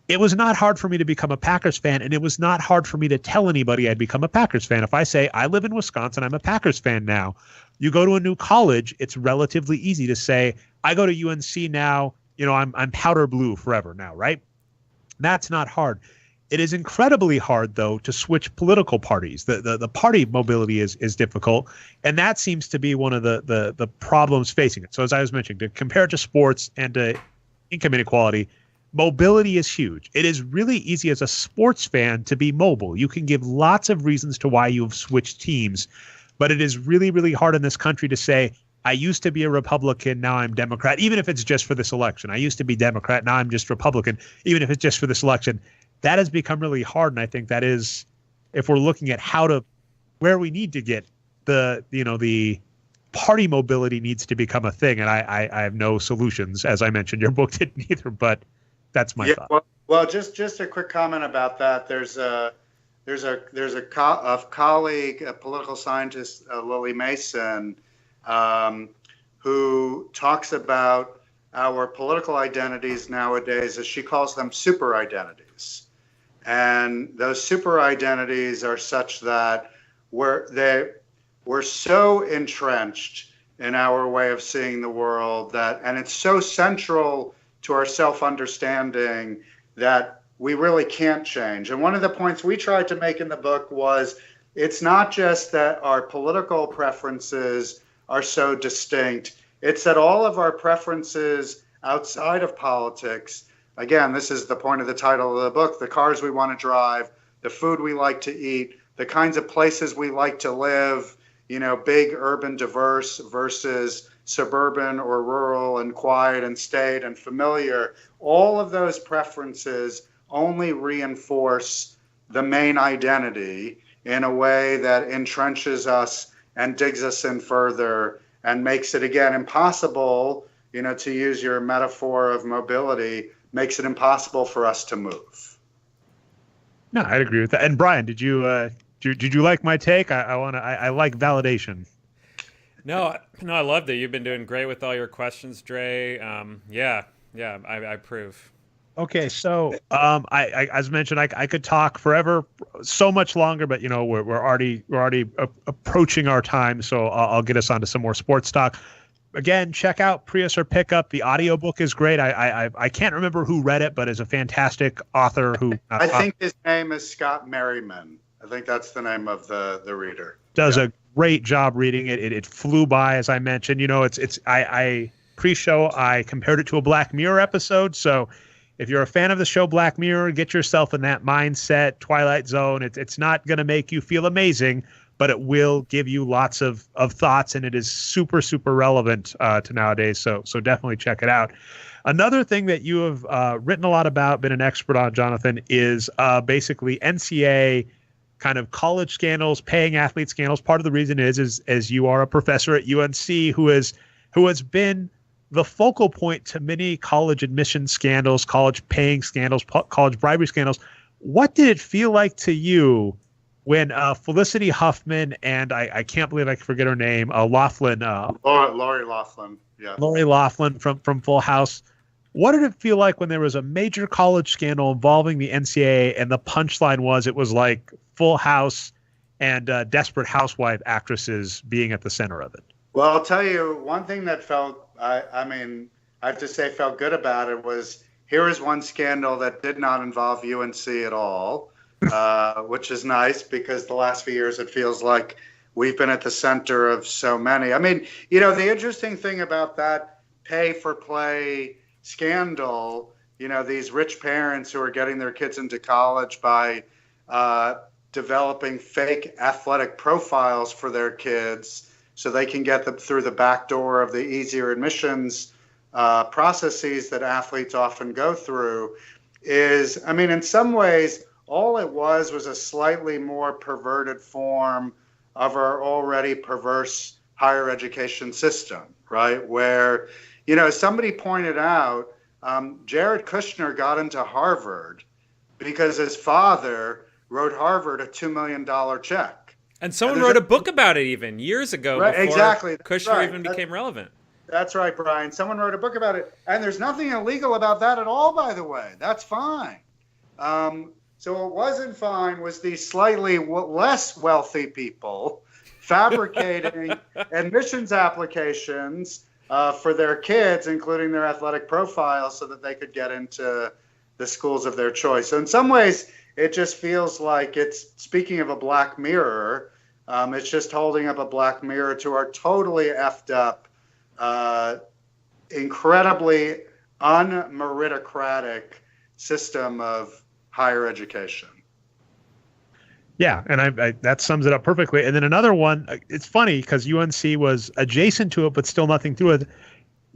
It was not hard for me to become a Packers fan, and it was not hard for me to tell anybody I'd become a Packers fan. If I say I live in Wisconsin, I'm a Packers fan now. You go to a new college, it's relatively easy to say I go to UNC now. I'm powder blue forever now, right? That's not hard. It is incredibly hard, though, to switch political parties. The party mobility is difficult, and that seems to be one of the problems facing it. So as I was mentioning, to compare it to sports and to income inequality, mobility is huge. It is really easy as a sports fan to be mobile. You can give lots of reasons to why you've switched teams, but it is really, really hard in this country to say, I used to be a Republican, now I'm Democrat, even if it's just for this election. I used to be Democrat, now I'm just Republican, even if it's just for this election. That has become really hard, and I think that is, if we're looking at where we need to get the party mobility needs to become a thing, and I have no solutions. As I mentioned, your book didn't either, but That's my thought. Well, just a quick comment about that. There's a colleague, a political scientist, Lily Mason, who talks about our political identities nowadays, as she calls them, super identities. And those super identities are such that we're so entrenched in our way of seeing the world and it's so central to our self-understanding that we really can't change. And one of the points we tried to make in the book was it's not just that our political preferences are so distinct, it's that all of our preferences outside of politics, again, this is the point of the title of the book, the cars we want to drive, the food we like to eat, the kinds of places we like to live, big urban diverse versus suburban or rural and quiet and staid and familiar. All of those preferences only reinforce the main identity in a way that entrenches us and digs us in further and makes it, again, impossible, to use your metaphor of mobility, makes it impossible for us to move. No, I'd agree with that. And Brian, did you like my take? I like validation. No, I loved it. You've been doing great with all your questions, Dre. I approve. Okay, so I as mentioned, I could talk forever, so much longer, but we're already approaching our time, so I'll get us onto some more sports talk. Again, check out Prius or Pickup. The audiobook is great. I can't remember who read it, but is a fantastic author who I think his name is Scott Merriman. I think that's the name of the reader. Does a great job reading it. It flew by, as I mentioned. I pre-show I compared it to a Black Mirror episode. So if you're a fan of the show Black Mirror, get yourself in that mindset. Twilight Zone. It's not going to make you feel amazing, but it will give you lots of thoughts, and it is super, super relevant to nowadays. So definitely check it out. Another thing that you have written a lot about, been an expert on, Jonathan, is basically NCAA kind of college scandals, paying athlete scandals. Part of the reason is as you are a professor at UNC who has been the focal point to many college admission scandals, college paying scandals, college bribery scandals. What did it feel like to you when Felicity Huffman and I can't believe I can forget her name, Loughlin. Lori Loughlin, yeah. Lori Loughlin from Full House. What did it feel like when there was a major college scandal involving the NCAA and the punchline was it was like Full House and Desperate Housewife actresses being at the center of it? Well, I'll tell you one thing that I have to say felt good about it was here is one scandal that did not involve UNC at all, which is nice because the last few years it feels like we've been at the center of so many. I mean, the interesting thing about that pay for play scandal, these rich parents who are getting their kids into college by developing fake athletic profiles for their kids so they can get them through the back door of the easier admissions processes that athletes often go through is, in some ways, all it was a slightly more perverted form of our already perverse higher education system, right? Where, somebody pointed out, Jared Kushner got into Harvard because his father wrote Harvard a $2 million check. And someone wrote a book about it even years ago, right, before exactly. Kushner even became relevant. That's right, Brian. Someone wrote a book about it. And there's nothing illegal about that at all, by the way. That's fine. So what wasn't fine was these slightly less wealthy people fabricating admissions applications for their kids, including their athletic profiles, so that they could get into the schools of their choice. So in some ways, it just feels like it's, speaking of a Black Mirror, it's just holding up a Black Mirror to our totally effed up, incredibly unmeritocratic system of higher education. Yeah, and I that sums it up perfectly. And then another one, it's funny because UNC was adjacent to it, but still nothing to it.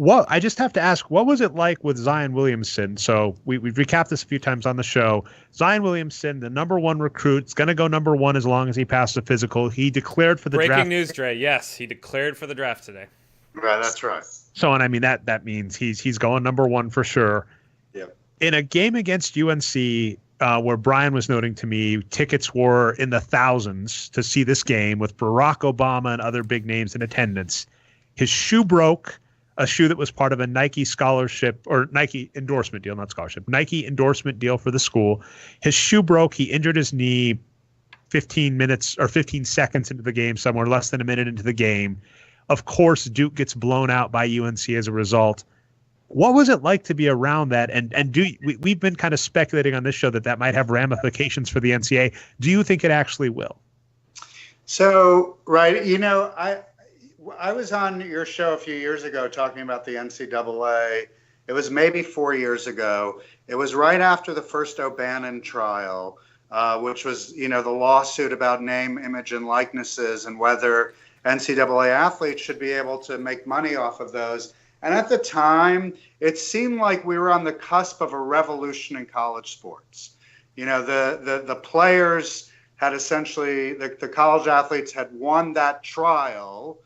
I just have to ask, what was it like with Zion Williamson? So we've recapped this a few times on the show. Zion Williamson, the number one recruit, is going to go number one as long as he passes the physical. He declared for the draft. Breaking news, Dre. Yes, he declared for the draft today. Right, that's right. So, and that means he's going number one for sure. Yep. in a game against UNC, where Brian was noting to me, tickets were in the thousands to see this game with Barack Obama and other big names in attendance. His shoe broke, a shoe that was part of a Nike scholarship or Nike endorsement deal, not scholarship, Nike endorsement deal for the school. His shoe broke. He injured his knee 15 minutes or 15 seconds into the game, somewhere less than a minute into the game. Of course, Duke gets blown out by UNC as a result. What was it like to be around that? And we've been kind of speculating on this show that might have ramifications for the NCAA. Do you think it actually will? So, right, I was on your show a few years ago talking about the NCAA. It was maybe 4 years ago. It was right after the first O'Bannon trial, which was, the lawsuit about name, image, and likenesses and whether NCAA athletes should be able to make money off of those. And at the time, it seemed like we were on the cusp of a revolution in college sports. The players had essentially, the college athletes had won that trial.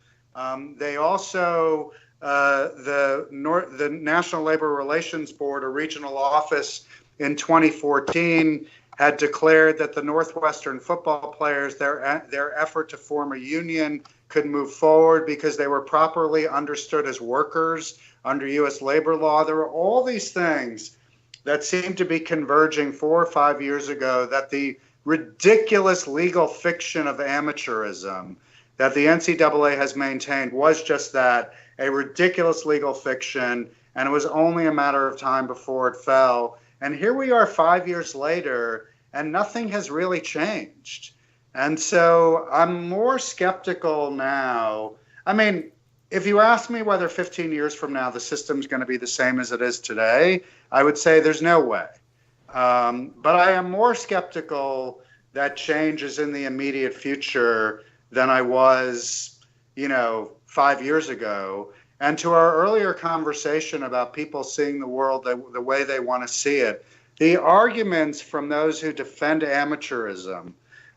They also, the National Labor Relations Board, a regional office in 2014, had declared that the Northwestern football players, their effort to form a union could move forward because they were properly understood as workers under U.S. labor law. There were all these things that seemed to be converging 4 or 5 years ago, that the ridiculous legal fiction of amateurism that the NCAA has maintained was just that, a ridiculous legal fiction, and it was only a matter of time before it fell. And here we are 5 years later, and nothing has really changed. And so I'm more skeptical now. I mean, if you ask me whether 15 years from now the system's going to be the same as it is today, I would say there's no way. But I am more skeptical that change is in the immediate future than I was, 5 years ago. And to our earlier conversation about people seeing the world the way they want to see it, the arguments from those who defend amateurism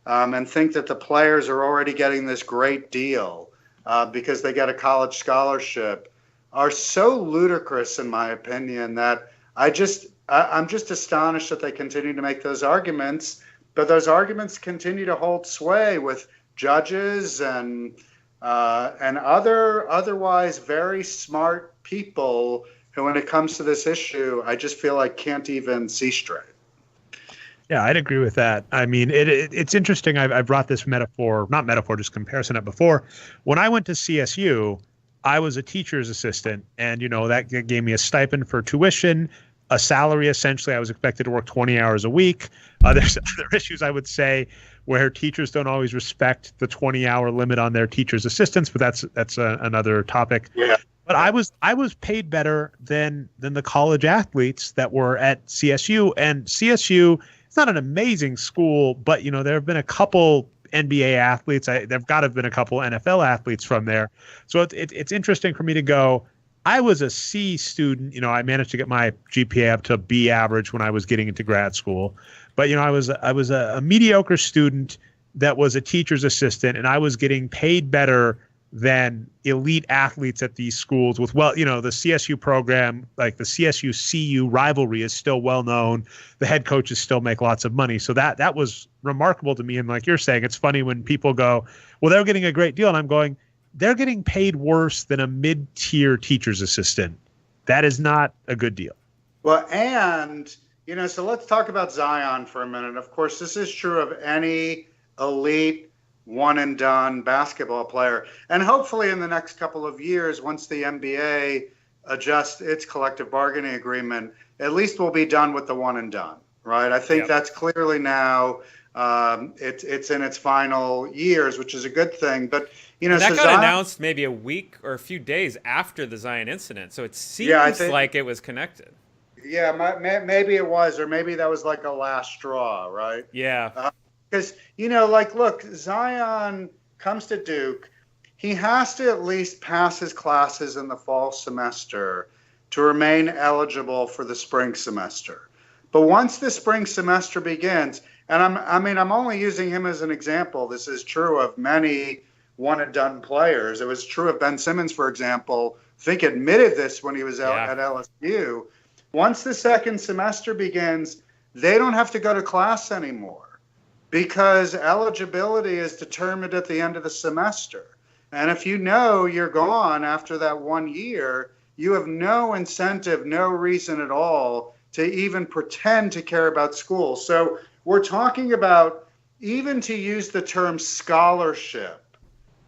and think that the players are already getting this great deal because they get a college scholarship are so ludicrous, in my opinion, that I'm just astonished that they continue to make those arguments. But those arguments continue to hold sway with judges and otherwise very smart people who, when it comes to this issue, I just feel like can't even see straight. Yeah, I'd agree with that. I mean, it's interesting. I've brought this just comparison up before. When I went to CSU, I was a teacher's assistant, and that gave me a stipend for tuition, a salary. Essentially, I was expected to work 20 hours a week. There's other issues, I would say, where teachers don't always respect the 20-hour limit on their teachers' assistants, but that's another topic. Yeah. But I was paid better than the college athletes that were at CSU, and CSU. It's not an amazing school, but there have been a couple NBA athletes. There've got to have been a couple NFL athletes from there. So it's interesting for me to go. I was a C student. I managed to get my GPA up to B average when I was getting into grad school. But I was a mediocre student that was a teacher's assistant, and I was getting paid better than elite athletes at these schools with, the CSU program, like the CSU-CU rivalry is still well known. The head coaches still make lots of money. So that was remarkable to me. And like you're saying, it's funny when people go, well, they're getting a great deal. And I'm going, they're getting paid worse than a mid-tier teacher's assistant. That is not a good deal. Well, and, so let's talk about Zion for a minute. Of course, this is true of any elite one and done basketball player. And hopefully in the next couple of years, once the NBA adjusts its collective bargaining agreement, at least we'll be done with the one and done, right? I think that's clearly now it's in its final years, which is a good thing. But, that got Zion announced maybe a week or a few days after the Zion incident. So it seems like it was connected. Yeah, maybe it was, or maybe that was like a last straw, right? Yeah. Because, look, Zion comes to Duke. He has to at least pass his classes in the fall semester to remain eligible for the spring semester. But once the spring semester begins, and I'm only using him as an example. This is true of many one and done players. It was true of Ben Simmons, for example. I think admitted this when he was out at LSU. once the second semester begins, they don't have to go to class anymore because eligibility is determined at the end of the semester. And if you know you're gone after that 1 year, you have no incentive, no reason at all to even pretend to care about school. So we're talking about, even to use the term scholarship,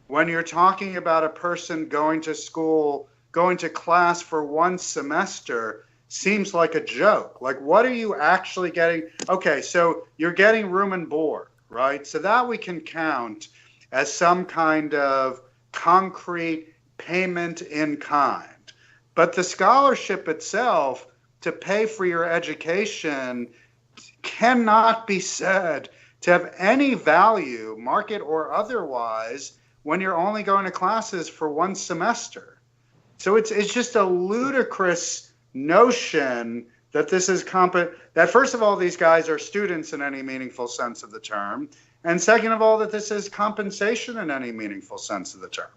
when you're talking about a person going to school, going to class for 1 semester, seems like a joke. Like, what are you actually getting? Okay, so you're getting room and board, right? So that we can count as some kind of concrete payment in kind. But the scholarship itself, to pay for your education, cannot be said to have any value, market or otherwise, when you're only going to classes for 1 semester. So it's just a ludicrous notion that this is that first of all, these guys are students in any meaningful sense of the term, and second of all, that this is compensation in any meaningful sense of the term.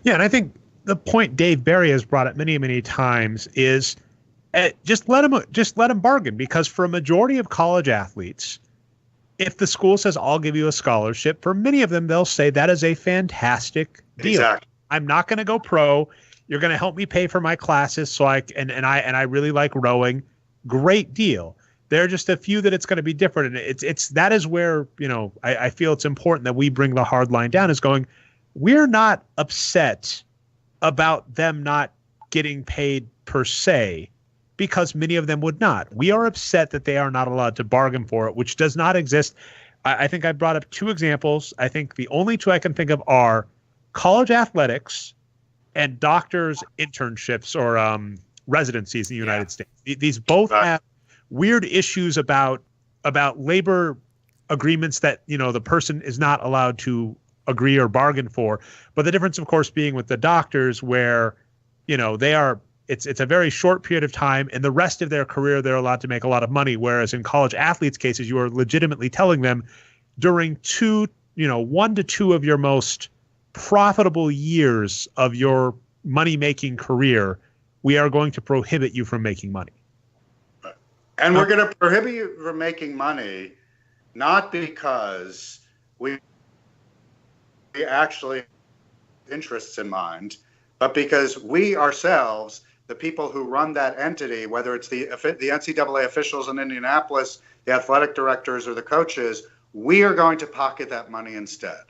Yeah, and I think the point Dave Barry has brought up many, many times is just let them bargain, because for a majority of college athletes, if the school says, I'll give you a scholarship, for many of them, they'll say that is a fantastic deal. Exactly. I'm not going to go pro. You're going to help me pay for my classes. So I really like rowing. Great deal. There are just a few that it's going to be different. And that is where, I feel it's important that we bring the hard line down, is going, we're not upset about them not getting paid per se, because many of them would not. We are upset that they are not allowed to bargain for it, which does not exist. I think I brought up 2 examples. I think the only 2 I can think of are college athletics and doctors' internships or residencies in the United States. These both have weird issues about labor agreements that, the person is not allowed to agree or bargain for. But the difference, of course, being with the doctors, where, they are, it's a very short period of time, and the rest of their career, they're allowed to make a lot of money. Whereas in college athletes' cases, you are legitimately telling them during 1 to 2 of your most profitable years of your money-making career, we are going to prohibit you from making money. And we're going to prohibit you from making money, not because we actually have interests in mind, but because we ourselves, the people who run that entity, whether it's the NCAA officials in Indianapolis, the athletic directors, or the coaches, we are going to pocket that money instead,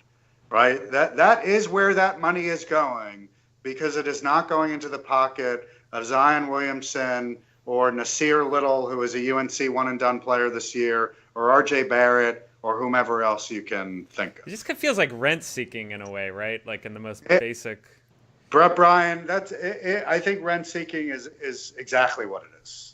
right? That is where that money is going, because it is not going into the pocket of Zion Williamson or Nasir Little, who is a UNC one-and-done player this year, or RJ Barrett, or whomever else you can think of. It just feels like rent-seeking in a way, right? Like in the most basic... Brian, that's it. I think rent-seeking is exactly what it is.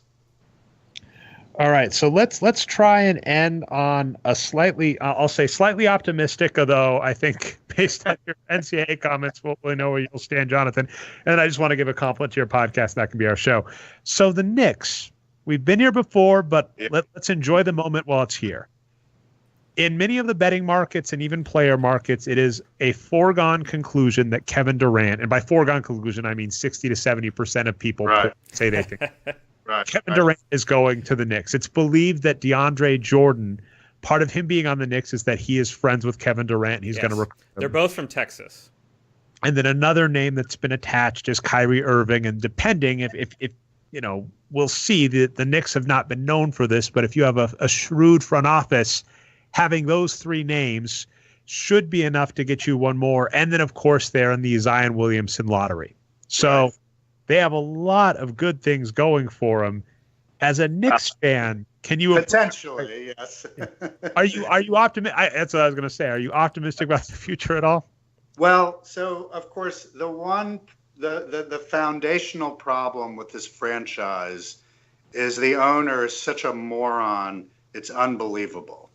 All right, so let's try and end on a slightly optimistic, although I think based on your NCAA comments, we'll know where you'll stand, Jonathan. And I just want to give a compliment to your podcast, and that can be our show. So the Knicks, we've been here before, but let's enjoy the moment while it's here. In many of the betting markets and even player markets, it is a foregone conclusion that Kevin Durant, and by foregone conclusion, I mean 60 to 70% of people say they think Kevin Durant is going to the Knicks. It's believed that DeAndre Jordan, part of him being on the Knicks is that he is friends with Kevin Durant. And he's going to recruit him. They're both from Texas. And then another name that's been attached is Kyrie Irving. And depending if we'll see, the Knicks have not been known for this, but if you have a shrewd front office, having those 3 names should be enough to get you one more. And then, of course, they're in the Zion Williamson lottery. So they have a lot of good things going for them. As a Knicks fan, can you potentially? Yes. Are you optimistic? That's what I was going to say. Are you optimistic about the future at all? Well, so of course the foundational problem with this franchise is the owner is such a moron. It's unbelievable.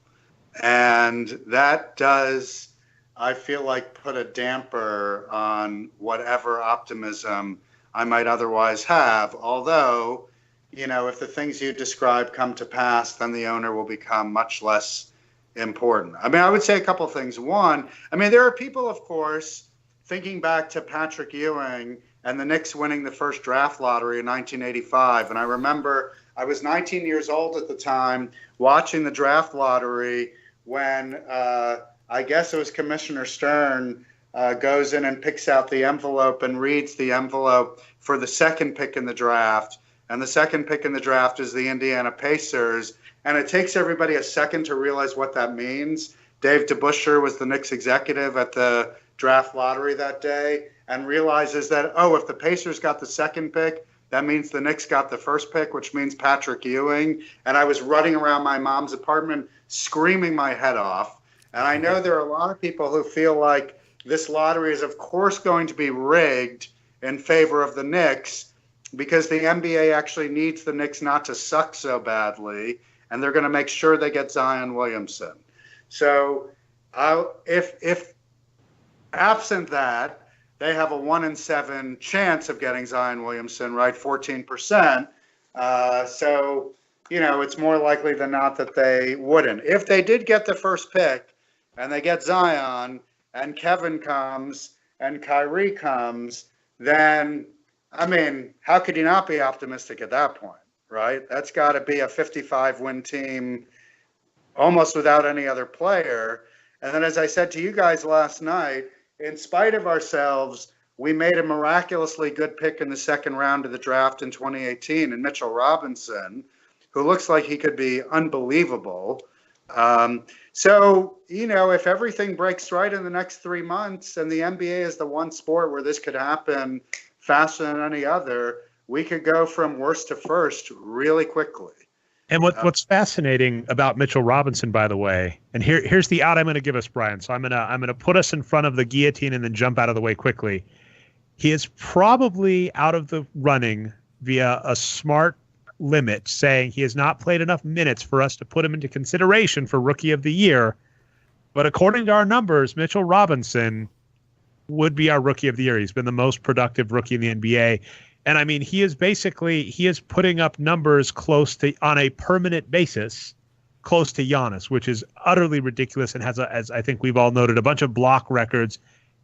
And that does, I feel like, put a damper on whatever optimism I might otherwise have. Although, if the things you described come to pass, then the owner will become much less important. I mean, I would say a couple of things. One, there are people, of course, thinking back to Patrick Ewing and the Knicks winning the first draft lottery in 1985. And I remember I was 19 years old at the time watching the draft lottery when I guess it was Commissioner Stern goes in and picks out the envelope and reads the envelope for the second pick in the draft. And the second pick in the draft is the Indiana Pacers. And it takes everybody a second to realize what that means. Dave DeBusschere was the Knicks executive at the draft lottery that day and realizes that, oh, if the Pacers got the second pick, that means the Knicks got the first pick, which means Patrick Ewing. And I was running around my mom's apartment screaming my head off. And I know there are a lot of people who feel like this lottery is, of course, going to be rigged in favor of the Knicks because the NBA actually needs the Knicks not to suck so badly, and they're going to make sure they get Zion Williamson. So if absent that, they have a 1 in 7 chance of getting Zion Williamson, right? 14%. So, it's more likely than not that they wouldn't. If they did get the first pick and they get Zion and Kevin comes and Kyrie comes, then, how could you not be optimistic at that point, right? That's got to be a 55-win team almost without any other player. And then, as I said to you guys last night, in spite of ourselves, we made a miraculously good pick in the second round of the draft in 2018 in Mitchell Robinson, who looks like he could be unbelievable. So, if everything breaks right in the next 3 months and the NBA is the one sport where this could happen faster than any other, we could go from worst to first really quickly. And what's fascinating about Mitchell Robinson, by the way, and here's the out I'm going to give us, Brian. So I'm gonna put us in front of the guillotine and then jump out of the way quickly. He is probably out of the running via a smart limit, saying he has not played enough minutes for us to put him into consideration for Rookie of the Year. But according to our numbers, Mitchell Robinson would be our Rookie of the Year. He's been the most productive rookie in the NBA. And he is putting up numbers close to, on a permanent basis, close to Giannis, which is utterly ridiculous and has, as I think we've all noted, a bunch of block records.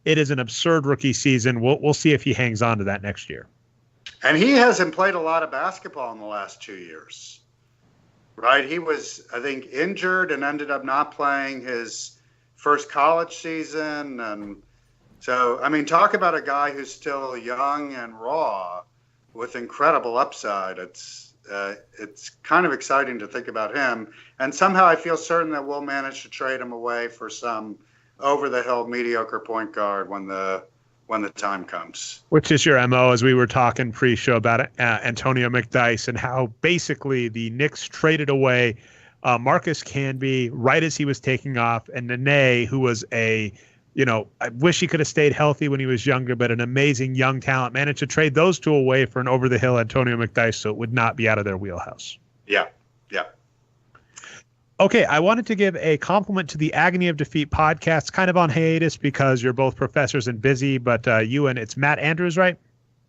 It is an absurd rookie season. We'll see if he hangs on to that next year. And he hasn't played a lot of basketball in the last 2 years, right? He was, I think, injured and ended up not playing his first college season. And so, talk about a guy who's still young and raw with incredible upside. It's kind of exciting to think about him. And somehow I feel certain that we'll manage to trade him away for some over-the-hill mediocre point guard when the time comes. Which is your MO, as we were talking pre-show about Antonio McDyess and how basically the Knicks traded away Marcus Canby right as he was taking off, and Nene, who was I wish he could have stayed healthy when he was younger, but an amazing young talent, managed to trade those two away for an over-the-hill Antonio McDyess, so it would not be out of their wheelhouse. Yeah. Okay, I wanted to give a compliment to the Agony of Defeat podcast, kind of on hiatus because you're both professors and busy, but it's Matt Andrews, right?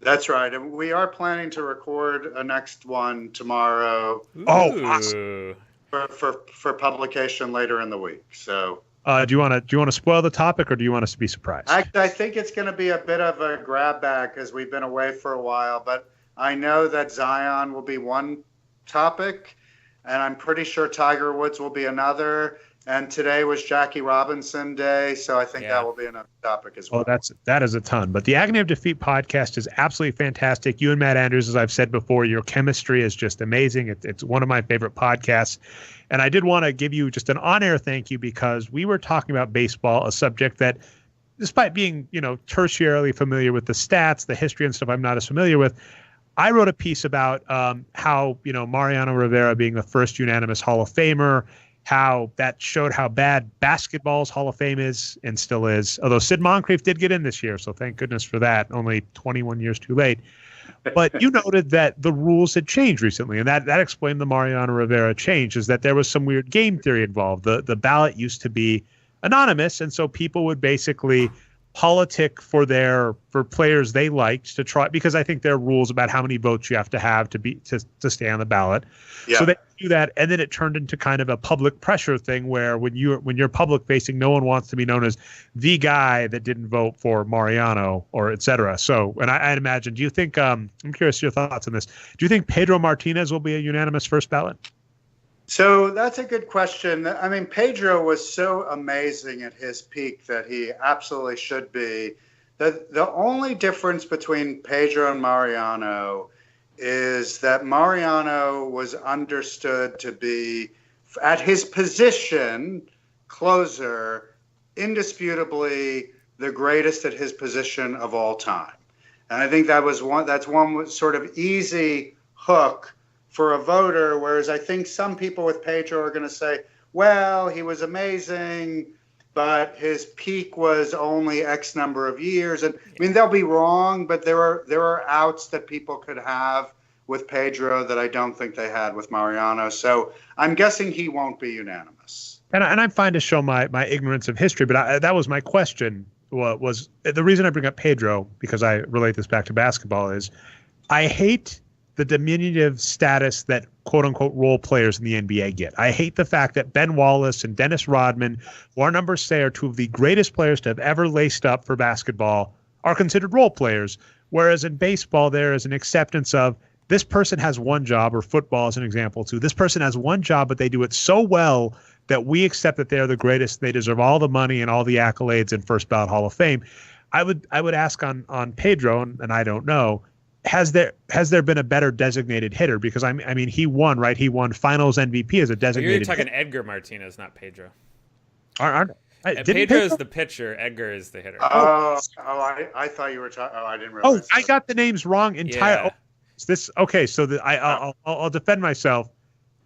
That's right. And we are planning to record a next one tomorrow. Ooh. Oh, awesome. For publication later in the week. So do you want to spoil the topic, or do you want us to be surprised? I think it's going to be a bit of a grab bag because we've been away for a while, but I know that Zion will be one topic, and I'm pretty sure Tiger Woods will be another. And today was Jackie Robinson Day, so I think that will be another topic as well. Oh, that is a ton. But the Agony of Defeat podcast is absolutely fantastic. You and Matt Andrews, as I've said before, your chemistry is just amazing. It's one of my favorite podcasts. And I did want to give you just an on-air thank you because we were talking about baseball, a subject that, despite being, tertiarily familiar with the stats, the history and stuff I'm not as familiar with, I wrote a piece about how, Mariano Rivera being the first unanimous Hall of Famer, how that showed how bad basketball's Hall of Fame is and still is. Although Sid Moncrief did get in this year, so thank goodness for that. Only 21 years too late. But you noted that the rules had changed recently, and that explained the Mariano Rivera change, is that there was some weird game theory involved. The ballot used to be anonymous, and so people would basically politic for players they liked to try, because I think there are rules about how many votes you have to stay on the ballot. Yeah. So they do that, and then it turned into kind of a public pressure thing where when you're public facing, no one wants to be known as the guy that didn't vote for Mariano or et cetera. So, and I imagine, do you think I'm curious your thoughts on this? Do you think Pedro Martinez will be a unanimous first ballot? So that's a good question. I mean, Pedro was so amazing at his peak that he absolutely should be. The only difference between Pedro and Mariano is that Mariano was understood to be, at his position, closer, indisputably the greatest at his position of all time. And I think that's one sort of easy hook for a voter, whereas I think some people with Pedro are going to say, well, he was amazing, but his peak was only X number of years. And I mean, they'll be wrong, but there are outs that people could have with Pedro that I don't think they had with Mariano. So I'm guessing he won't be unanimous. And I'm fine to show my ignorance of history, but that was my question. Was the reason I bring up Pedro, because I relate this back to basketball, is I hate the diminutive status that quote unquote role players in the NBA get. I hate the fact that Ben Wallace and Dennis Rodman, who our numbers say are two of the greatest players to have ever laced up for basketball, are considered role players. Whereas in baseball, there is an acceptance of this person has one job, or football as an example too. This person has one job, but they do it so well that we accept that they are the greatest. They deserve all the money and all the accolades in first ballot Hall of Fame. I would ask on Pedro, and I don't know, has there been a better designated hitter? Because I mean he won, right? He won Finals MVP as a designated. You're talking hitter. Edgar Martinez, not Pedro. Pedro is the pitcher. Edgar is the hitter. I thought you were talking. Oh, I didn't realize. Oh, I got the names wrong entirely. Yeah. Okay, so I'll defend myself.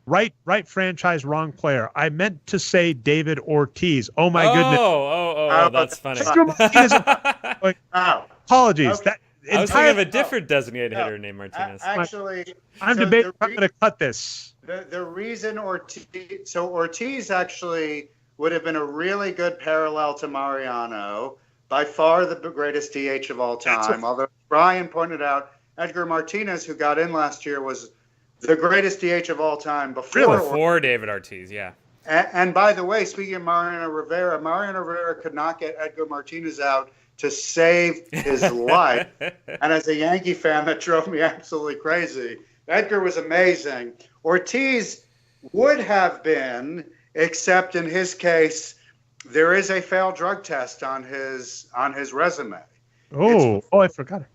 Right franchise, wrong player. I meant to say David Ortiz. Oh my goodness. Oh, that's funny. Okay. Apologies. That I was thinking of a different designated hitter named Martinez. Actually, I'm debating. I'm going to cut this. The reason Ortiz actually would have been a really good parallel to Mariano, by far the greatest DH of all time. Although Brian pointed out, Edgar Martinez, who got in last year, was the greatest DH of all time before David Ortiz, yeah. And by the way, speaking of Mariano Rivera could not get Edgar Martinez out to save his life. And as a Yankee fan, that drove me absolutely crazy. Edgar was amazing. Ortiz would have been, except in his case, there is a failed drug test on his resume. I forgot it.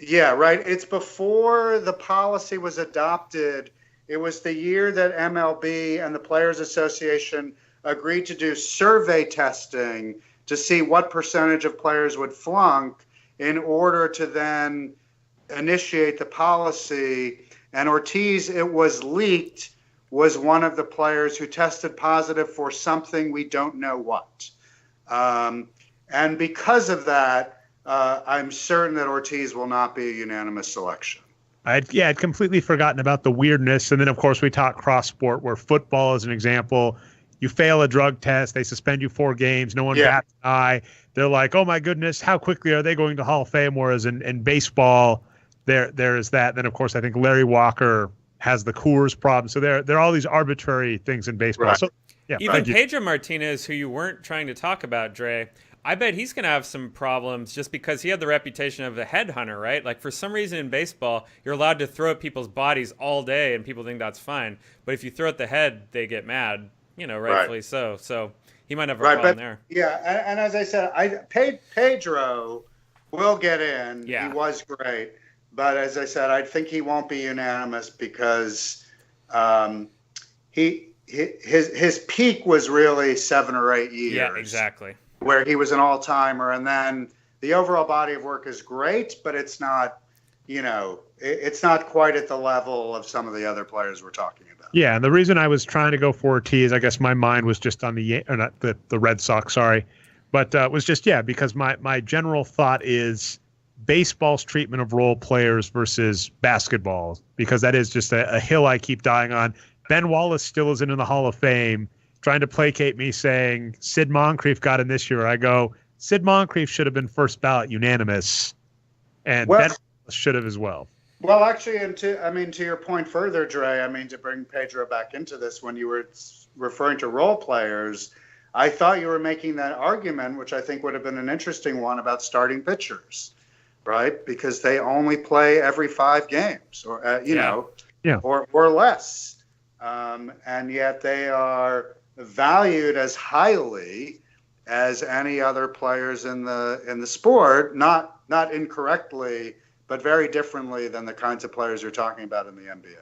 Yeah, right. It's before the policy was adopted. It was the year that MLB and the Players Association agreed to do survey testing to see what percentage of players would flunk in order to then initiate the policy. And Ortiz, it was leaked, was one of the players who tested positive for something we don't know what. And because of that, I'm certain that Ortiz will not be a unanimous selection. I'd completely forgotten about the weirdness. And then, of course, we talk cross-sport, where football is an example. You fail a drug test, they suspend you 4 games, no one bats an eye. They're like, oh, my goodness, how quickly are they going to Hall of Fame? Whereas in baseball, there is that. Then, of course, I think Larry Walker has the Coors problem. So there are all these arbitrary things in baseball. Right. So, even Pedro Martinez, who you weren't trying to talk about, Dre, I bet he's going to have some problems just because he had the reputation of the headhunter, right? Like, for some reason in baseball, you're allowed to throw at people's bodies all day and people think that's fine. But if you throw at the head, they get mad, rightfully so. So he might have a problem there. Yeah, and as I said, Pedro will get in. Yeah. He was great. But as I said, I think he won't be unanimous because his peak was really 7 or 8 years. Yeah, exactly. Where he was an all-timer, and then the overall body of work is great, but it's not, it's not quite at the level of some of the other players we're talking about. Yeah, and the reason I was trying to go for Ortiz, I guess my mind was just on the Red Sox, sorry, but was just because my general thought is baseball's treatment of role players versus basketball, because that is just a hill I keep dying on. Ben Wallace still isn't in the Hall of Fame. Trying to placate me saying Sid Moncrief got in this year. I go, Sid Moncrief should have been first ballot unanimous, and Ben should have as well. Well, actually, and to your point further, Dre, to bring Pedro back into this, when you were referring to role players, I thought you were making that argument, which I think would have been an interesting one, about starting pitchers, right? Because they only play every 5 games, or or less, and yet they are valued as highly as any other players in the sport, not incorrectly, but very differently than the kinds of players you're talking about in the NBA.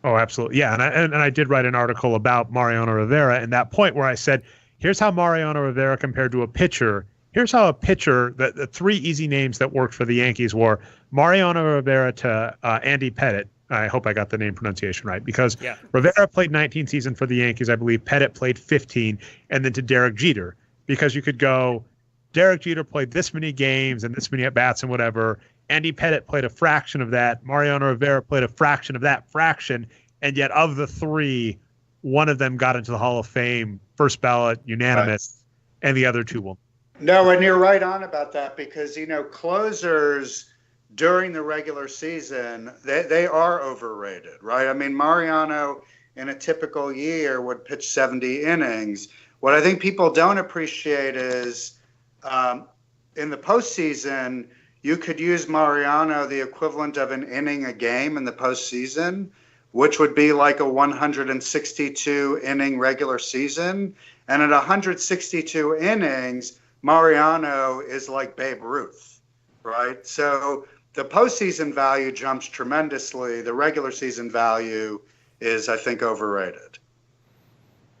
Oh, absolutely. Yeah. And I did write an article about Mariano Rivera, and that point where I said, here's how Mariano Rivera compared to a pitcher. Here's how a pitcher, the 3 easy names that worked for the Yankees were Mariano Rivera to Andy Pettitte. I hope I got the name pronunciation right, because Rivera played 19 seasons for the Yankees. I believe Pettitte played 15, and then to Derek Jeter, because you could go, Derek Jeter played this many games and this many at-bats and whatever. Andy Pettitte played a fraction of that. Mariano Rivera played a fraction of that fraction. And yet of the 3, one of them got into the Hall of Fame, first ballot, unanimous, and the other 2 won't. No, and you're right on about that, because, closers during the regular season, they are overrated, right? Mariano in a typical year would pitch 70 innings. What I think people don't appreciate is in the postseason, you could use Mariano the equivalent of an inning a game in the postseason, which would be like a 162 inning regular season. And at 162 innings, Mariano is like Babe Ruth, right? So the postseason value jumps tremendously. The regular season value is, I think, overrated.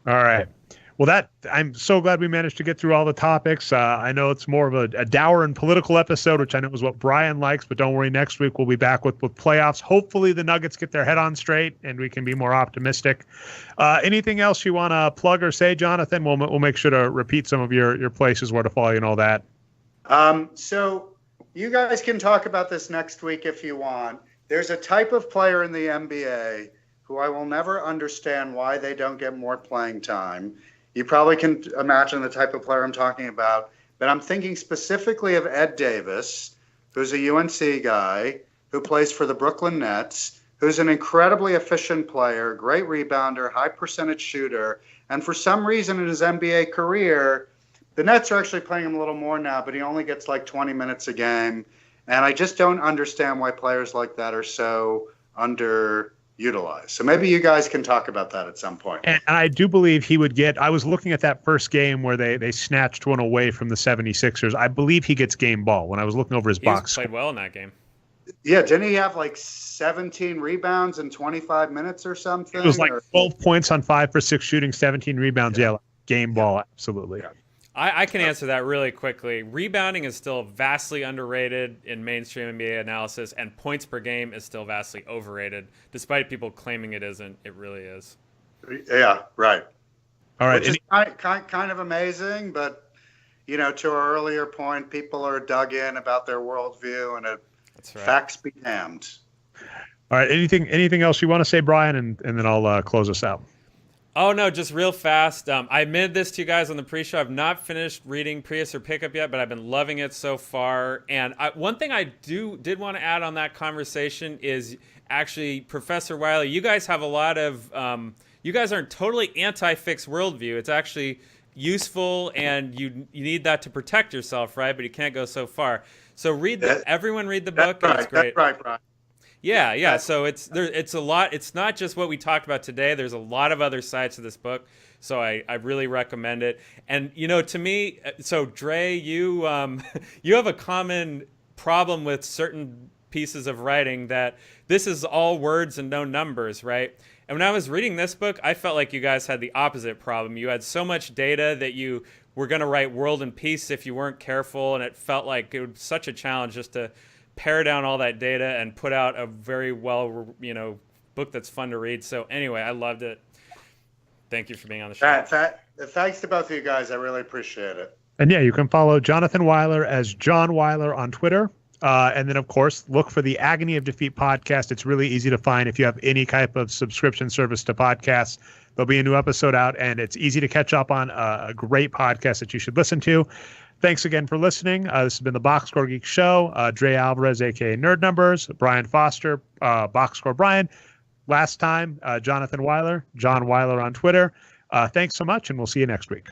All right. Well, I'm so glad we managed to get through all the topics. I know it's more of a dour and political episode, which I know is what Brian likes, but don't worry, next week we'll be back with playoffs. Hopefully the Nuggets get their head on straight and we can be more optimistic. Anything else you want to plug or say, Jonathan? We'll make sure to repeat some of your places where to follow you and all that. So you guys can talk about this next week if you want. There's a type of player in the NBA who I will never understand why they don't get more playing time. You probably can imagine the type of player I'm talking about, but I'm thinking specifically of Ed Davis, who's a UNC guy who plays for the Brooklyn Nets, who's an incredibly efficient player, great rebounder, high percentage shooter, and for some reason in his NBA career, the Nets are actually playing him a little more now, but he only gets like 20 minutes a game, and I just don't understand why players like that are so underutilized. So maybe you guys can talk about that at some point. And I do believe he would get, I was looking at that first game where they snatched one away from the 76ers. I believe he gets game ball when I was looking over his box. He played well in that game. Yeah, didn't he have like 17 rebounds in 25 minutes or something? It was like 12 points on 5 for 6 shooting, 17 rebounds. Yeah, game ball, absolutely. Yeah. I can answer that really quickly. Rebounding is still vastly underrated in mainstream NBA analysis, and points per game is still vastly overrated, despite people claiming it isn't. It really is. Yeah, right. All right. Which is kind of amazing, but, to our earlier point, people are dug in about their worldview, and That's right. Facts be damned. All right. Anything else you want to say, Brian, and then I'll close us out. Oh, no, just real fast. I admitted this to you guys on the pre-show. I've not finished reading Prius or Pickup yet, but I've been loving it so far. And one thing I did want to add on that conversation is actually, Professor Weiler, you guys have a lot of you guys aren't totally anti-fixed worldview. It's actually useful, and you need that to protect yourself, right? But you can't go so far. So everyone read the book. That's right. It's great. That's right, Brian. Yeah. So it's a lot. It's not just what we talked about today. There's a lot of other sides to this book. So I really recommend it. And to me, so Dre, you you have a common problem with certain pieces of writing that this is all words and no numbers, right? And when I was reading this book, I felt like you guys had the opposite problem. You had so much data that you were going to write World and Peace if you weren't careful, and it felt like it was such a challenge just to pare down all that data and put out a very well, book that's fun to read. So anyway, I loved it. Thank you for being on the show. Thanks to both of you guys. I really appreciate it. And yeah, you can follow Jonathan Weiler as John Weiler on Twitter. And then, of course, look for the Agony of Defeat podcast. It's really easy to find if you have any type of subscription service to podcasts. There'll be a new episode out, and it's easy to catch up on, a great podcast that you should listen to. Thanks again for listening. This has been the Boxscore Geek Show. Dre Alvarez, a.k.a. Nerd Numbers, Brian Foster, Boxscore Brian. Last time, Jonathan Weiler, John Weiler on Twitter. Thanks so much, and we'll see you next week.